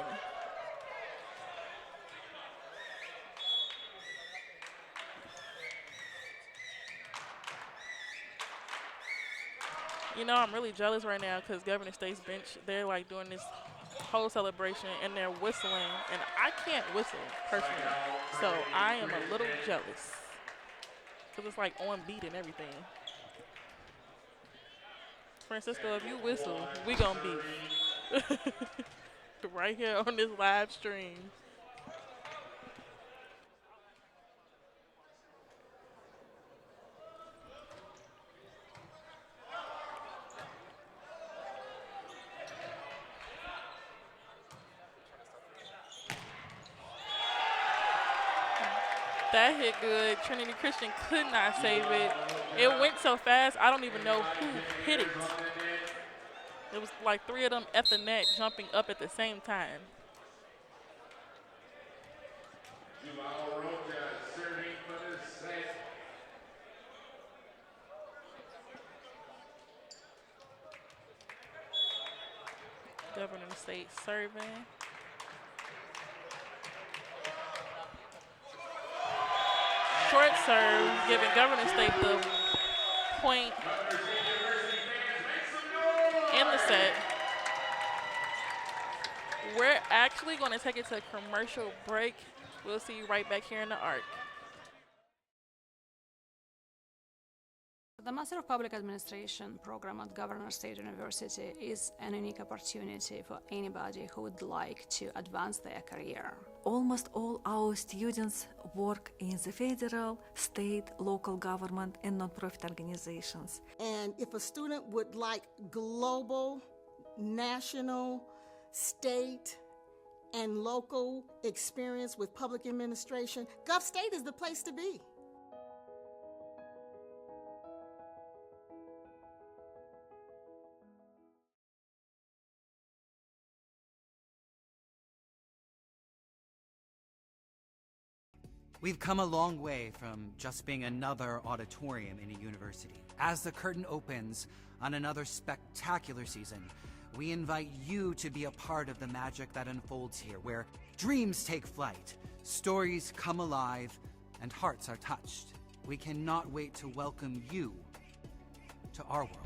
You know, I'm really jealous right now because Governor State's bench, they're like doing this whole celebration and they're whistling, and I can't whistle personally, so I am a little jealous because it's like on beat and everything. Francisco, if you whistle, we gonna beat right here on this live stream. That hit good. Trinity Christian could not save it. It went so fast, I don't even know who hit it. It was like 3 of them at the net jumping up at the same time. Governor State serving. Short serve, giving Governor State the point in the set. We're actually going to take it to a commercial break. We'll see you right back here in the ARC. The Master of Public Administration program at Governor State University is an unique opportunity for anybody who would like to advance their career. Almost all our students work in the federal, state, local government, and nonprofit organizations. And if a student would like global, national, state, and local experience with public administration, Gov State is the place to be. We've come a long way from just being another auditorium in a university. As the curtain opens on another spectacular season, we invite you to be a part of the magic that unfolds here, where dreams take flight, stories come alive, and hearts are touched. We cannot wait to welcome you to our world.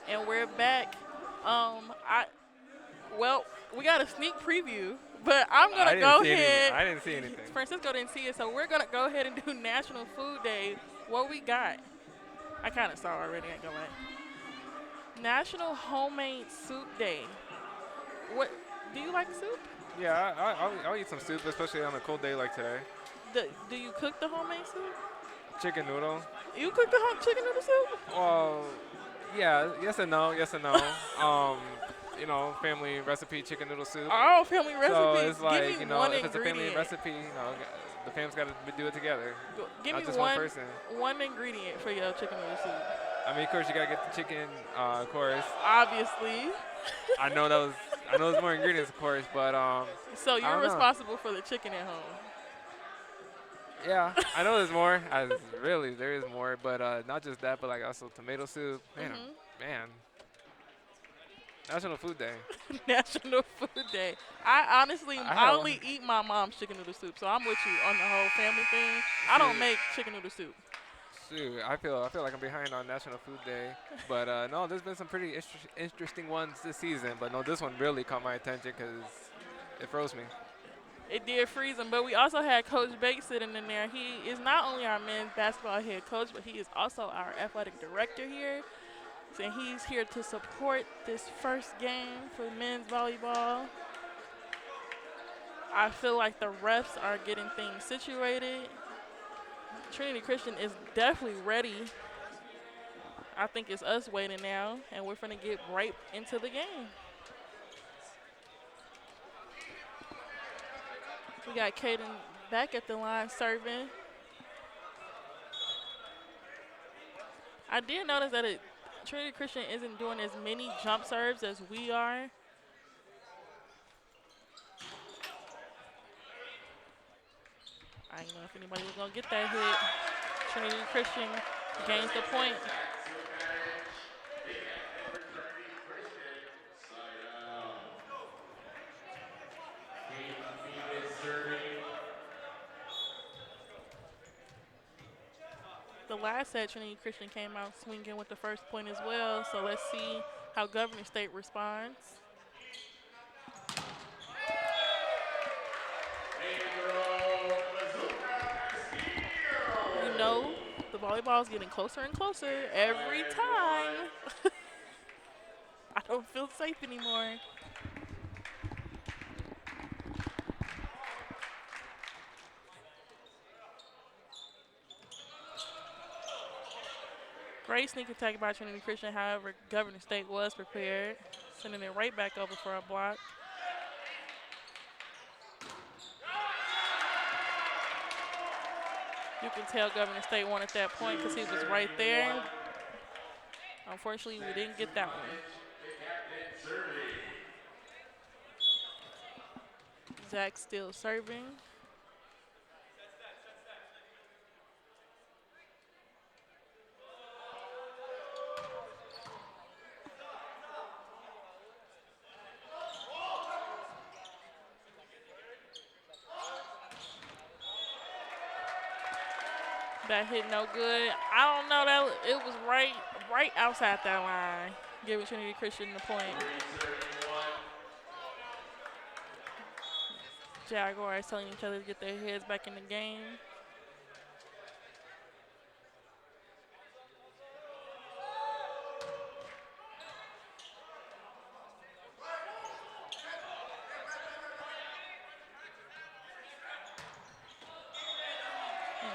And we're back. Well, we got a sneak preview, but I'm gonna go ahead. I didn't see anything. Francisco didn't see it, so we're gonna go ahead and do National Food Day. What we got? I kind of saw already. I ain't gonna lie. National Homemade Soup Day. What? Do you like soup? Yeah, I'll eat some soup, especially on a cold day like today. Do you cook the homemade soup? Chicken noodle. You cook the chicken noodle soup? Well, yeah, yes and no. You know, family recipe chicken noodle soup. Oh, family recipe. So it's like, Give me you know, one if it's a family ingredient. recipe, you know, the family's got to do it together. Give not me just one person. One ingredient for your chicken noodle soup. I mean, of course, you got to get the chicken, of course. Obviously. I know there's more ingredients, of course, but So you're responsible for the chicken at home. Yeah, I know there's more. There is more, but not just that, but like also tomato soup. Man. National Food Day. National Food Day. I honestly, I only eat my mom's chicken noodle soup, so I'm with you on the whole family thing. I don't make chicken noodle soup. Shoot, I feel like I'm behind on National Food Day, but no, there's been some pretty interesting ones this season, but no, this one really caught my attention because it froze me. It did freeze him, but we also had Coach Bates sitting in there. He is not only our men's basketball head coach, but he is also our athletic director here. And he's here to support this first game for men's volleyball. I feel like the refs are getting things situated. Trinity Christian is definitely ready. I think it's us waiting now, and we're going to get right into the game. We got Caden back at the line serving. I did notice that Trinity Christian isn't doing as many jump serves as we are. I didn't know if anybody was going to get that hit. Trinity Christian gains the point. The last set, Trinity Christian came out swinging with the first point as well. So let's see how Governor State responds. You know, the volleyball is getting closer and closer every time. I don't feel safe anymore. Great sneak attack by Trinity Christian. However, Governor State was prepared, sending it right back over for a block. You can tell Governor State wanted that point because he was right there. Unfortunately, we didn't get that one. Zach still serving. That hit no good. I don't know, that it was right outside that line, giving Trinity Christian the point. Jaguars telling each other to get their heads back in the game.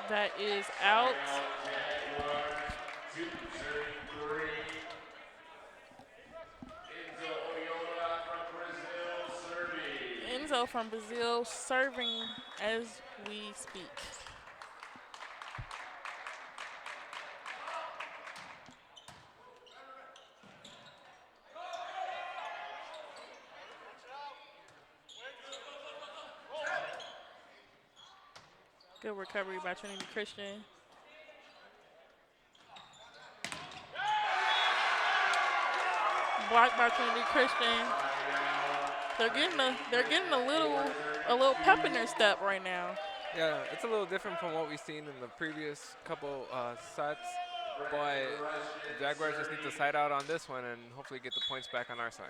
That is out. Enzo from Brazil serving as we speak. Good recovery by Trinity Christian. Blocked by Trinity Christian. They're getting a little pep in their step right now. Yeah, it's a little different from what we've seen in the previous couple sets, but the Jaguars just need to side out on this one and hopefully get the points back on our side.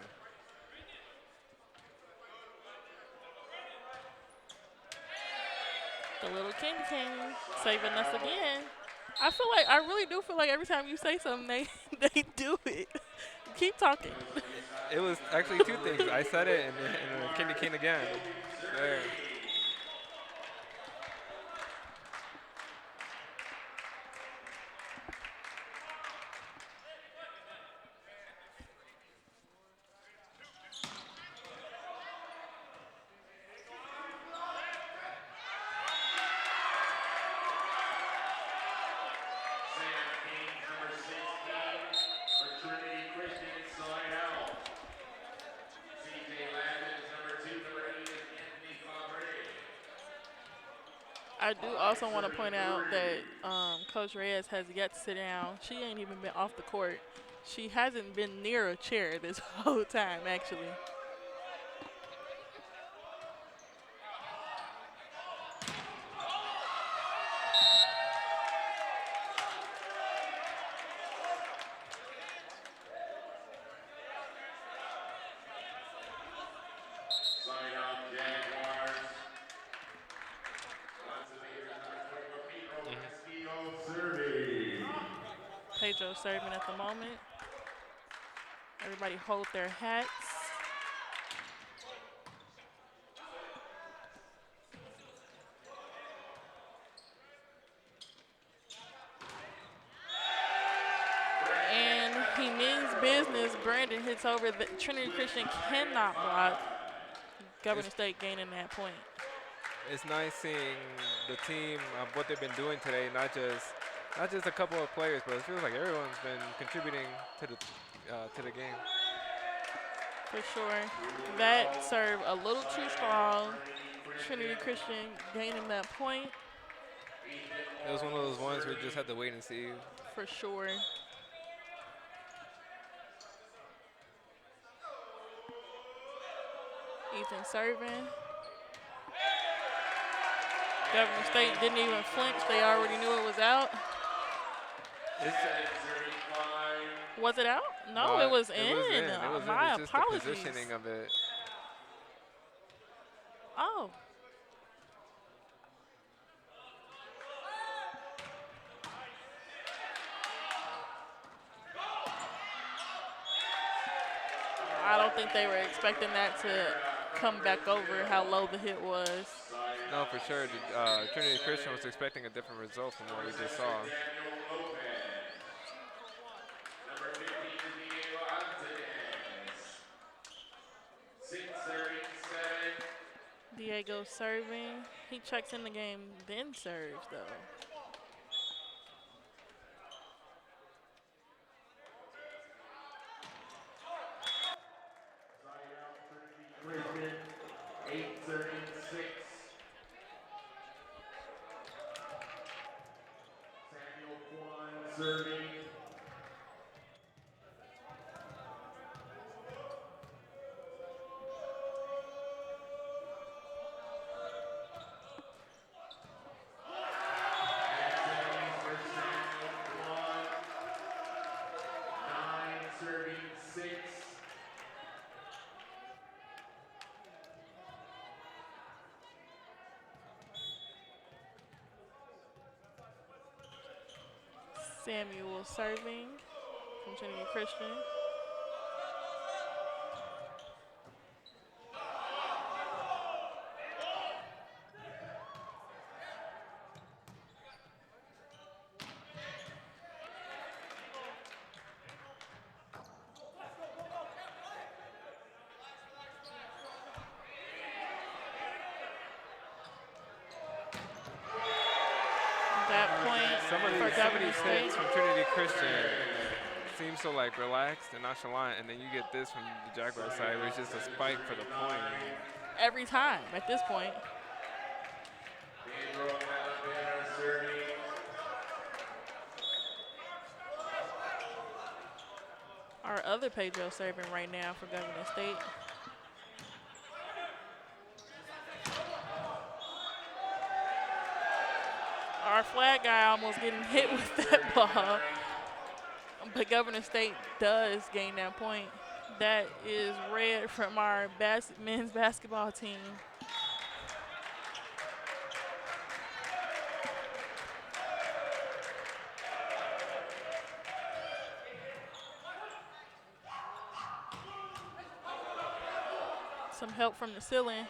The little King saving us again. I really do feel like every time you say something, they do it. Keep talking. It was actually two things. I said it and Candy Cane again. There. I do also want to point out that Coach Reyes has yet to sit down. She ain't even been off the court. She hasn't been near a chair this whole time, actually. Pedro serving at the moment. Everybody hold their hats. And he means business. Brandon hits over. The Trinity Christian cannot block. Governor State gaining that point. It's nice seeing the team, what they've been doing today, not just a couple of players, but it feels like everyone's been contributing to the game. For sure. That serve a little too strong. Trinity Christian gaining that point. It was one of those ones where we just had to wait and see. For sure. Ethan serving. Governor State didn't even flinch. They already knew it was out. Was it out? No, it was in. It was My in. It's just apologies. the positioning of it. Oh. I don't think they were expecting that to come back over how low the hit was. No, for sure. Trinity Christian was expecting a different result from what we just saw. Diego serving. He checks in the game, then serves, though. Christian, 8-36. Samuel Kwan serving. Samuel serving from Trinity Christian. point Some of for these Governor State. hits from Trinity Christian seem so like relaxed and nonchalant, and then you get this from the Jaguar side, where it's just a spike for the point. Every time at this point. Our other Pedro serving right now for Governor State. Our flag guy almost getting hit with that ball. But Governor State does gain that point. That is red from our men's basketball team. Some help from the ceiling.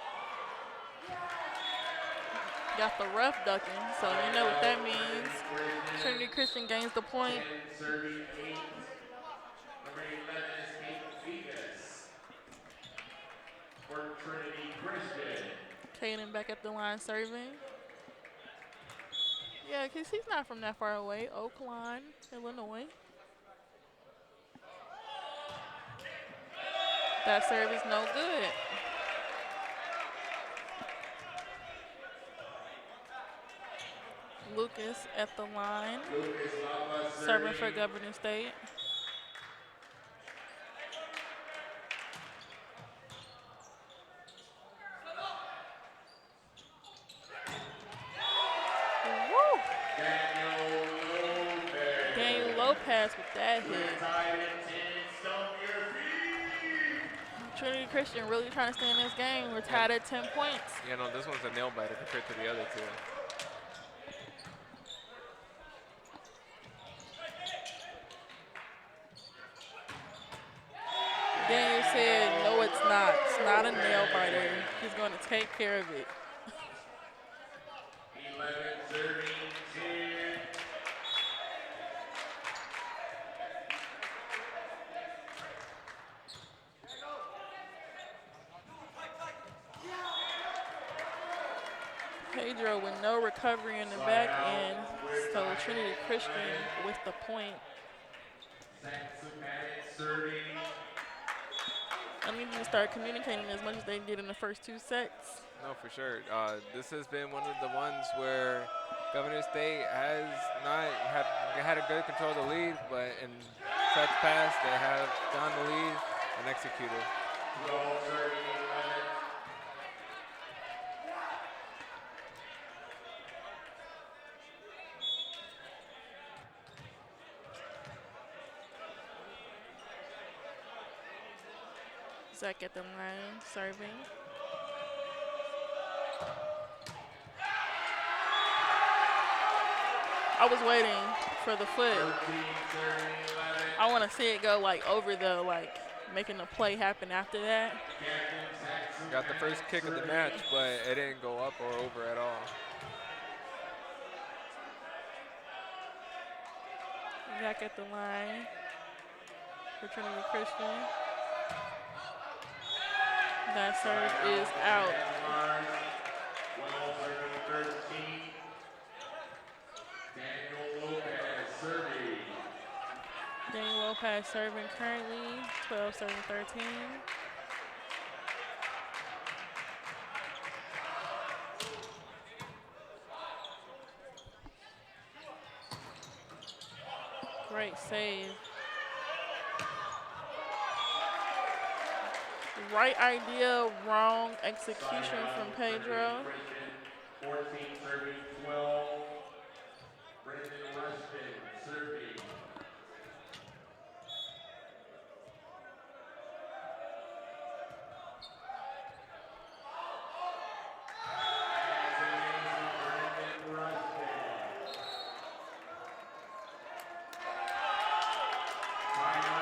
Got the rough ducking, so you know what that means. Trinity Christian gains the point. Caden back at the line serving. Yeah, because he's not from that far away. Oakland, Illinois. That serve is no good. Lucas at the line, serving for Governor State. Woo! Daniel Lopez with that hit. Trinity Christian really trying to stay in this game. We're tied at 10 points. Yeah, no, this one's a nail biter compared to the other two. Daniel said, no, it's not. It's not a nail biter. He's going to take care of it. 11-13. Pedro with no recovery in the back end. So Trinity Christian with the point. I need you to start communicating as much as they did in the first 2 sets. No, for sure. This has been one of the ones where Governor State has not had a good control of the lead, but in sets past, they have gone the lead and executed. Zach at the line, serving. I was waiting for the foot. I want to see it go like over the, like making the play happen after that. Got the first kick of the match, but it didn't go up or over at all. Zach at the line for Trinity Christian. That serve is out. Daniel Lopez serving currently, 12-13. Great save. Right idea, wrong execution from Pedro. 14 serving 12. Brendan Rushton serving.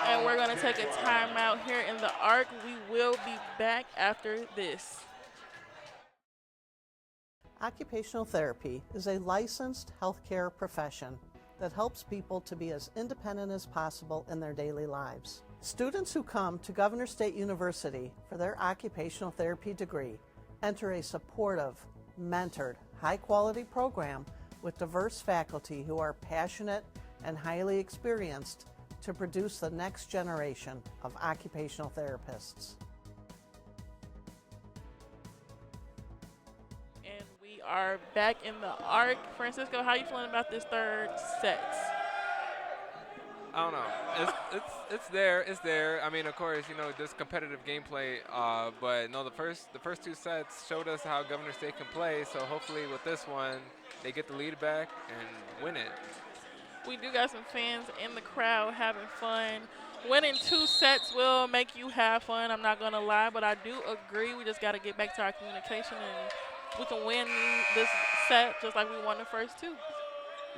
And we're going to take a timeout here in the ARC. We will be back after this. Occupational therapy is a licensed healthcare profession that helps people to be as independent as possible in their daily lives. Students who come to Governor State University for their occupational therapy degree enter a supportive, mentored, high-quality program with diverse faculty who are passionate and highly experienced to produce the next generation of occupational therapists. And we are back in the ARC. Francisco, how are you feeling about this third set? I don't know. It's there. I mean, of course, you know, this competitive gameplay. But no, the first two sets showed us how Governor State can play. So hopefully with this one, they get the lead back and win it. We do got some fans in the crowd having fun. Winning 2 sets will make you have fun. I'm not gonna lie, but I do agree. We just got to get back to our communication, and we can win this set just like we won the first 2.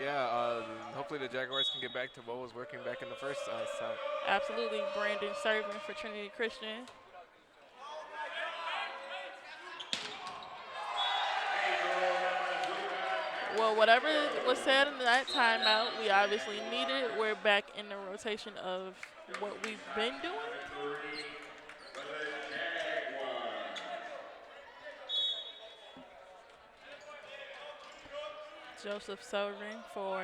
Yeah, hopefully the Jaguars can get back to what was working back in the first set. Absolutely. Brandon serving for Trinity Christian. Well, whatever was said in that timeout, we obviously need it. We're back in the rotation of what we've been doing. Joseph serving for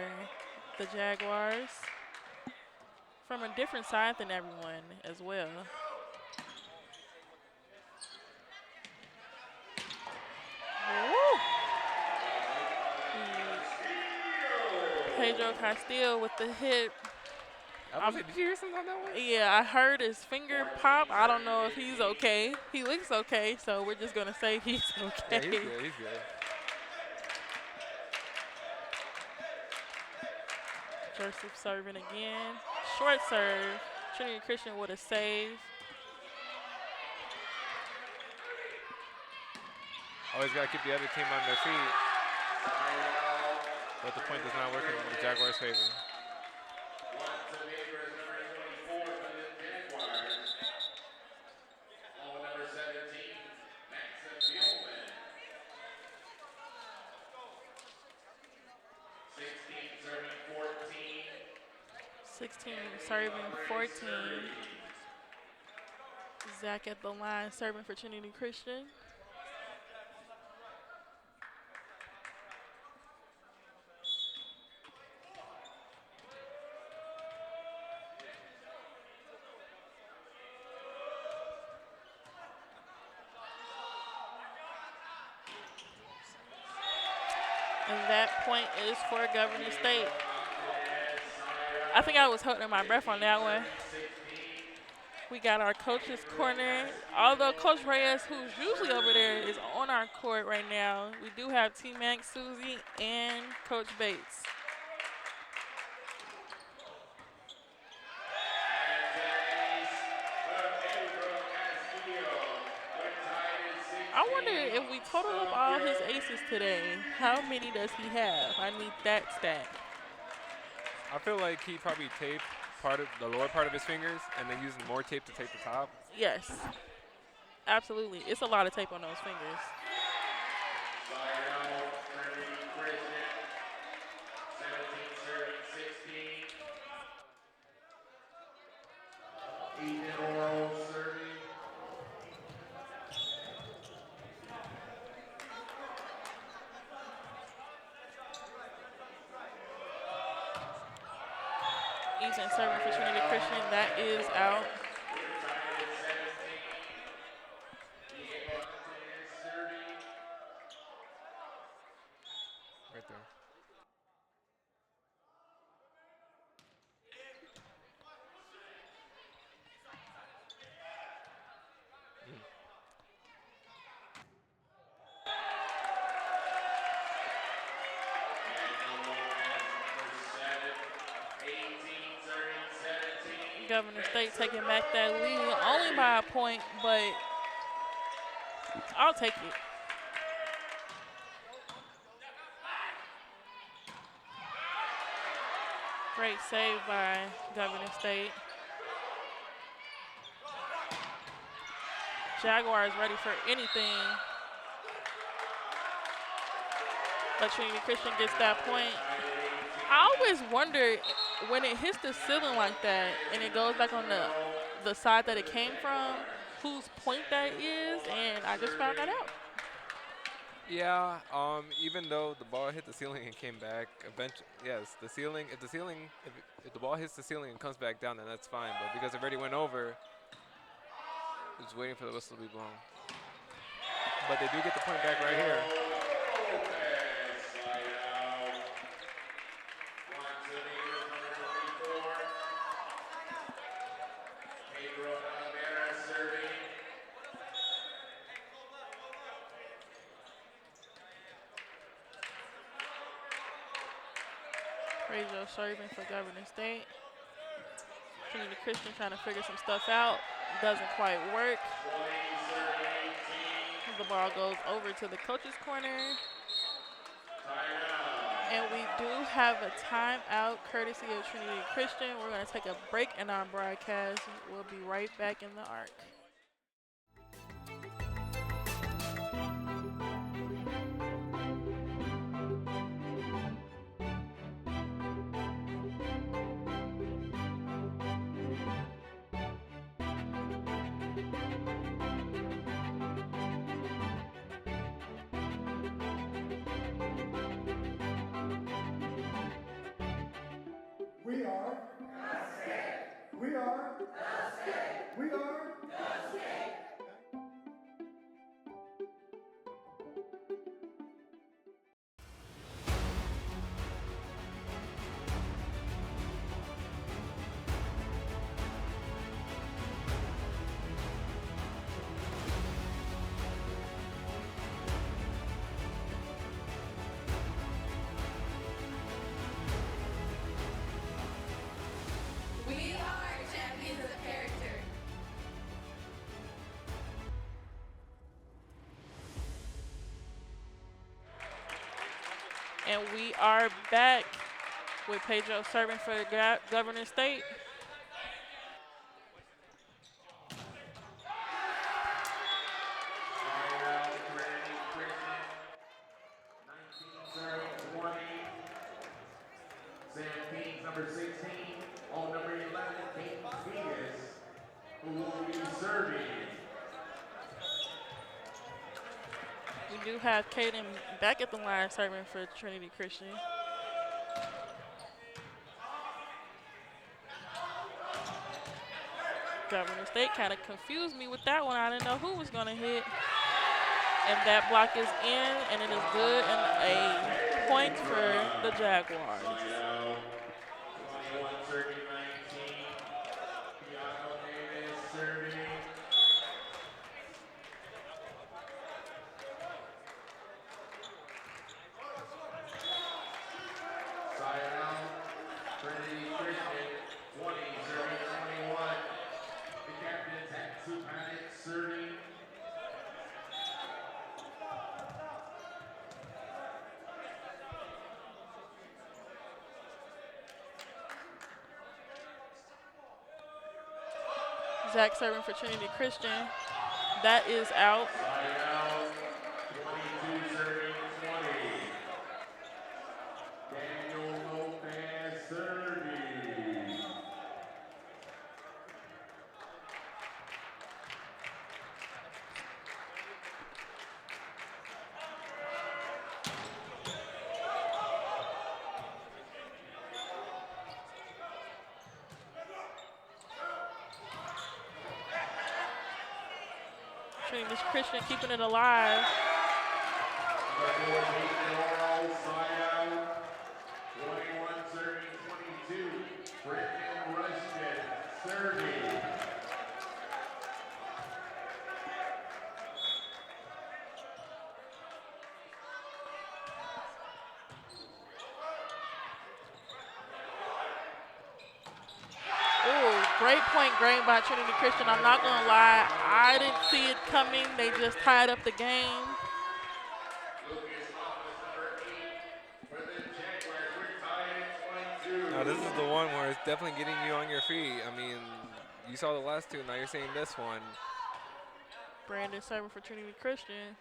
the Jaguars from a different side than everyone as well. Woo. Pedro Castillo with the hit. Did you hear something on that one? Yeah, I heard his finger pop. I don't know if he's okay. He looks okay, so we're just going to say he's okay. Yeah, he's good. He's good. Joseph serving again. Short serve. Trinity Christian with a save. Always got to keep the other team on their feet. But the point does not work in the Jaguars' favor. Serving 14. Zach at the line serving for Trinity Christian. And that point is for Governor State. I think I was holding my breath on that one. We got our coach's corner. Although Coach Reyes, who's usually over there, is on our court right now, we do have T-Mac, Susie, and Coach Bates. I wonder if we total up all his aces today, how many does he have? I need that stat. I feel like he probably taped part of the lower part of his fingers and then using more tape to tape the top. Yes, absolutely. It's a lot of tape on those fingers. Ethan serving for Trinity Christian. That is out. Right there. Governor State taking back that lead, only by a point, but I'll take it. Great save by Governor State. Jaguars ready for anything. But Trinity Christian gets that point. I always wonder when it hits the ceiling like that and it goes back on the side that it came from, whose point that is, and I just found that out. Yeah, even though the ball hit the ceiling and came back, eventually, yes, the ceiling. If the ball hits the ceiling and comes back down, then that's fine. But because it already went over, just waiting for the whistle to be blown. But they do get the point back right here. Pedro serving for Governor State. Trinity Christian trying to figure some stuff out. Doesn't quite work. The ball goes over to the coach's corner. And we do have a timeout courtesy of Trinity Christian. We're going to take a break in our broadcast. We'll be right back in the ARC. We are the state. We are the state. We are the state. We are champions of character. And we are back with Pedro serving for Governor State. Number 16, on number 11, Kate Venus, who will be serving. We do have Kaden back at the line serving for Trinity Christian. Governor State kind of confused me with that one. I didn't know who was going to hit. And that block is in, and it is good, and a point for the Jaguars. 21 serving 19. Bianco Davis serving. Side out. Trinity Christian 20 serving 21. The captain Tatsu Panic serving. Zach serving for Trinity Christian. That is out. Side out. 22 serving 20. Daniel Lopez serving. Trinity Christian keeping it alive. Number 14, side out. 21 serving 22. Brendan Rushton serving. Ooh, great point gained by Trinity Christian. I'm not going to lie. I didn't see it coming. They just tied up the game. Now this is the one where it's definitely getting you on your feet. I mean, you saw the last two, now you're seeing this one. Brandon serving for Trinity Christian.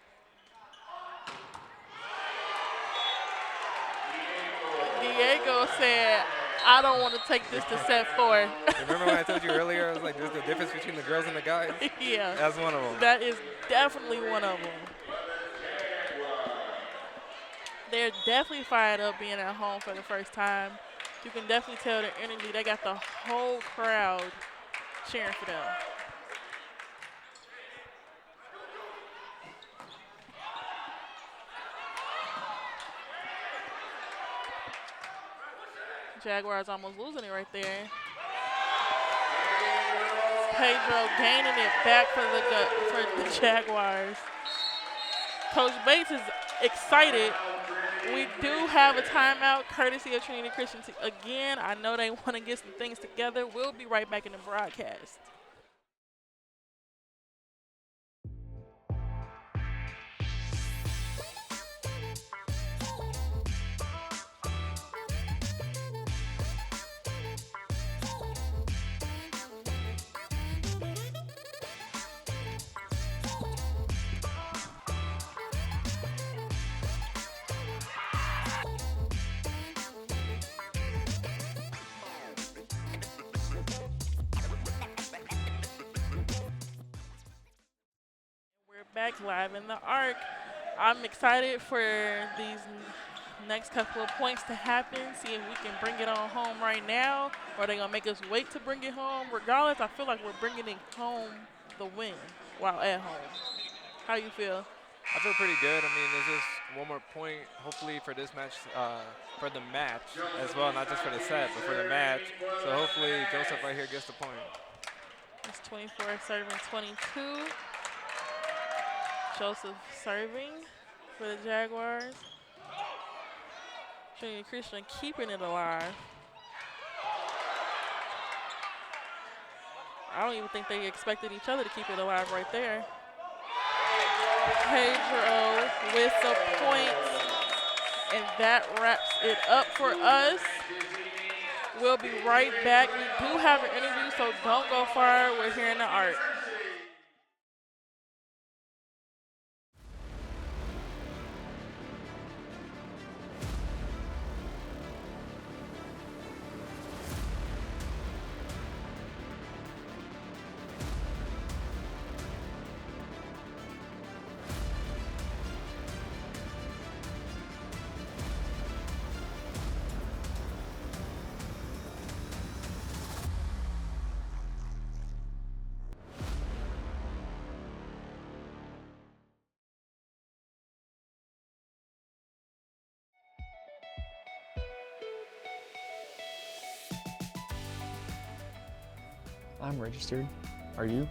Diego said, I don't want to take this to set 4. Remember when I told you earlier, I was like, there's the difference between the girls and the guys? Yeah. That's one of them. That is definitely one of them. They're definitely fired up being at home for the first time. You can definitely tell their energy. They got the whole crowd cheering for them. Jaguars almost losing it right there. Pedro gaining it back for the Jaguars. Coach Bates is excited. We do have a timeout courtesy of Trinity Christian. Again, I know they want to get some things together. We'll be right back in the broadcast. Back live in the Arc. I'm excited for these next couple of points to happen, see if we can bring it on home right now, or are they going to make us wait to bring it home? Regardless, I feel like we're bringing it home the win while at home. How you feel? I feel pretty good. I mean, there's just one more point, hopefully, for this match, for the match as well, not just for the set, but for the match. So hopefully Joseph right here gets the point. It's 24 serving 22. Joseph serving for the Jaguars. Trinity Christian keeping it alive. I don't even think they expected each other to keep it alive right there. Pedro with the points, and that wraps it up for us. We'll be right back. We do have an interview, so don't go far. We're here in the Arc. I'm registered. Are you?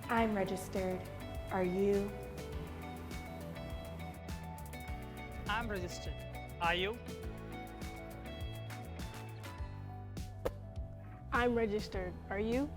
I'm registered. Are you? I'm registered. Are you? I'm registered. Are you?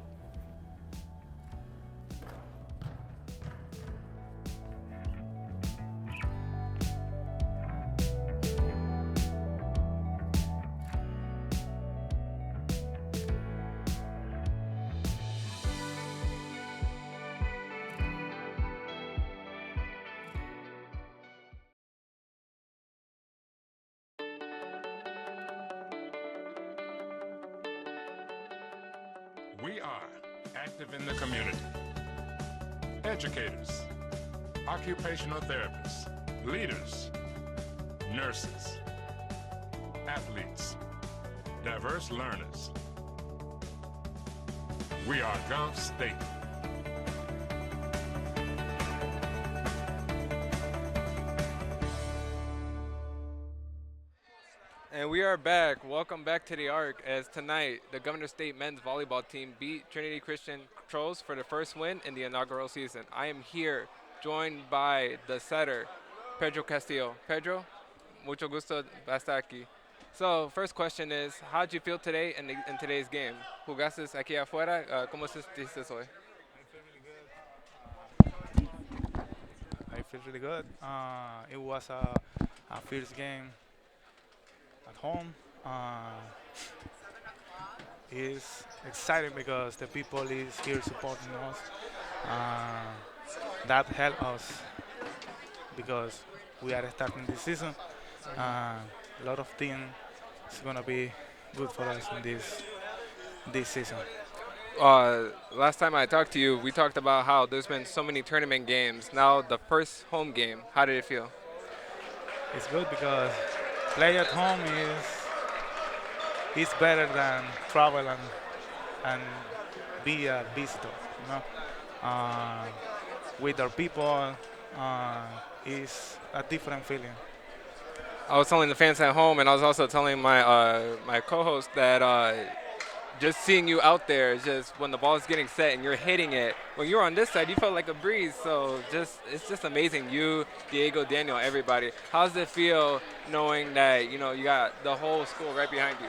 We are active in the community. Educators, occupational therapists, leaders, nurses, athletes, diverse learners. We are Gulf State. And we are back. Welcome back to the Arc, as tonight the Governor State men's volleyball team beat Trinity Christian Trolls for the first win in the inaugural season. I am here joined by the setter, Pedro Castillo. Pedro, mucho gusto estar aquí. So first question is, how did you feel today in today's game? ¿Jugaste aquí afuera? ¿Cómo sentiste hoy? I feel really good. It was a first game at home. It's exciting because the people is here supporting us. That helped us because we are starting this season. A lot of things is gonna be good for us in this season. Last time I talked to you, we talked about how there's been so many tournament games. Now the first home game, how did it feel? It's good because play at home is better than travel and be a visitor. You know, with our people is a different feeling. I was telling the fans at home, and I was also telling my my co-host that just seeing you out there, just when the ball is getting set and you're hitting it, when you're on this side, you felt like a breeze. So it's just amazing. You, Diego, Daniel, everybody. How does it feel knowing that you got the whole school right behind you?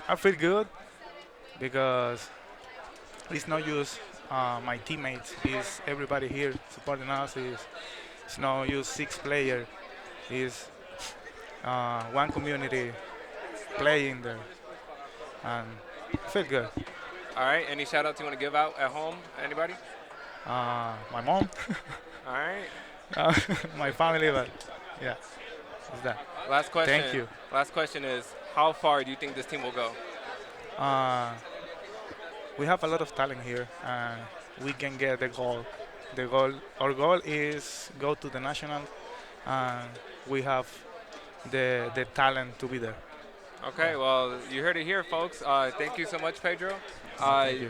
I feel good because it's not just my teammates. It's everybody here supporting us. It's not just 6 players. It's one community playing there. And I feel good. All right. Any shout outs you want to give out at home? Anybody? My mom. All right. My family, but yeah, it's that. Last question. Thank you. Last question is, how far do you think this team will go? We have a lot of talent here, and we can get the goal. Our goal is go to the national, and we have the talent to be there. Okay, well, you heard it here, folks. Thank you so much, Pedro.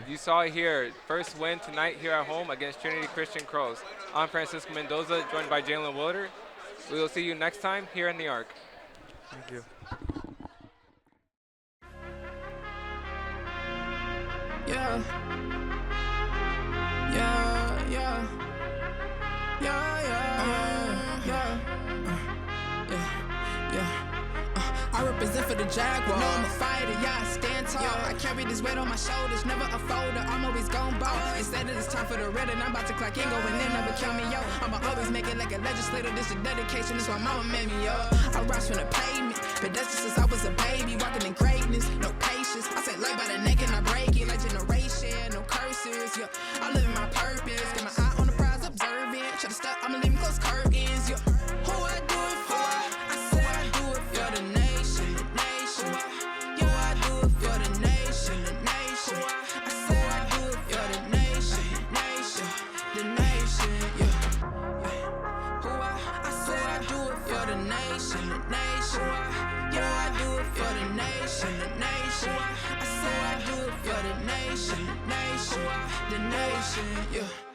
You saw it here. First win tonight here at home against Trinity Christian Crows. I'm Francisco Mendoza, joined by Jalen Willard. We will see you next time here in the Arc. Thank you. Yeah. Yeah, yeah. Yeah, yeah, yeah. Yeah. I represent for the Jaguars. No, I'm a fighter, yeah, I stand tall. I carry this weight on my shoulders, never a folder. I'm always gon' ball. Instead of it's time for the red, and I'm about to clock in, going in, never count me, yo. I'ma always make it like a legislator. This is dedication, this why mama made me, yo. I rise from the pavement, but that's just since I was a baby, walking in greatness, no patience. I say light by the neck and I break it like generation, no curses, yeah. I live in my purpose, got my eye on the prize, observing. Should've stuck, I'ma leave close curtains, yeah. Who I do it for? I say I do it for the nation. The nation, yeah.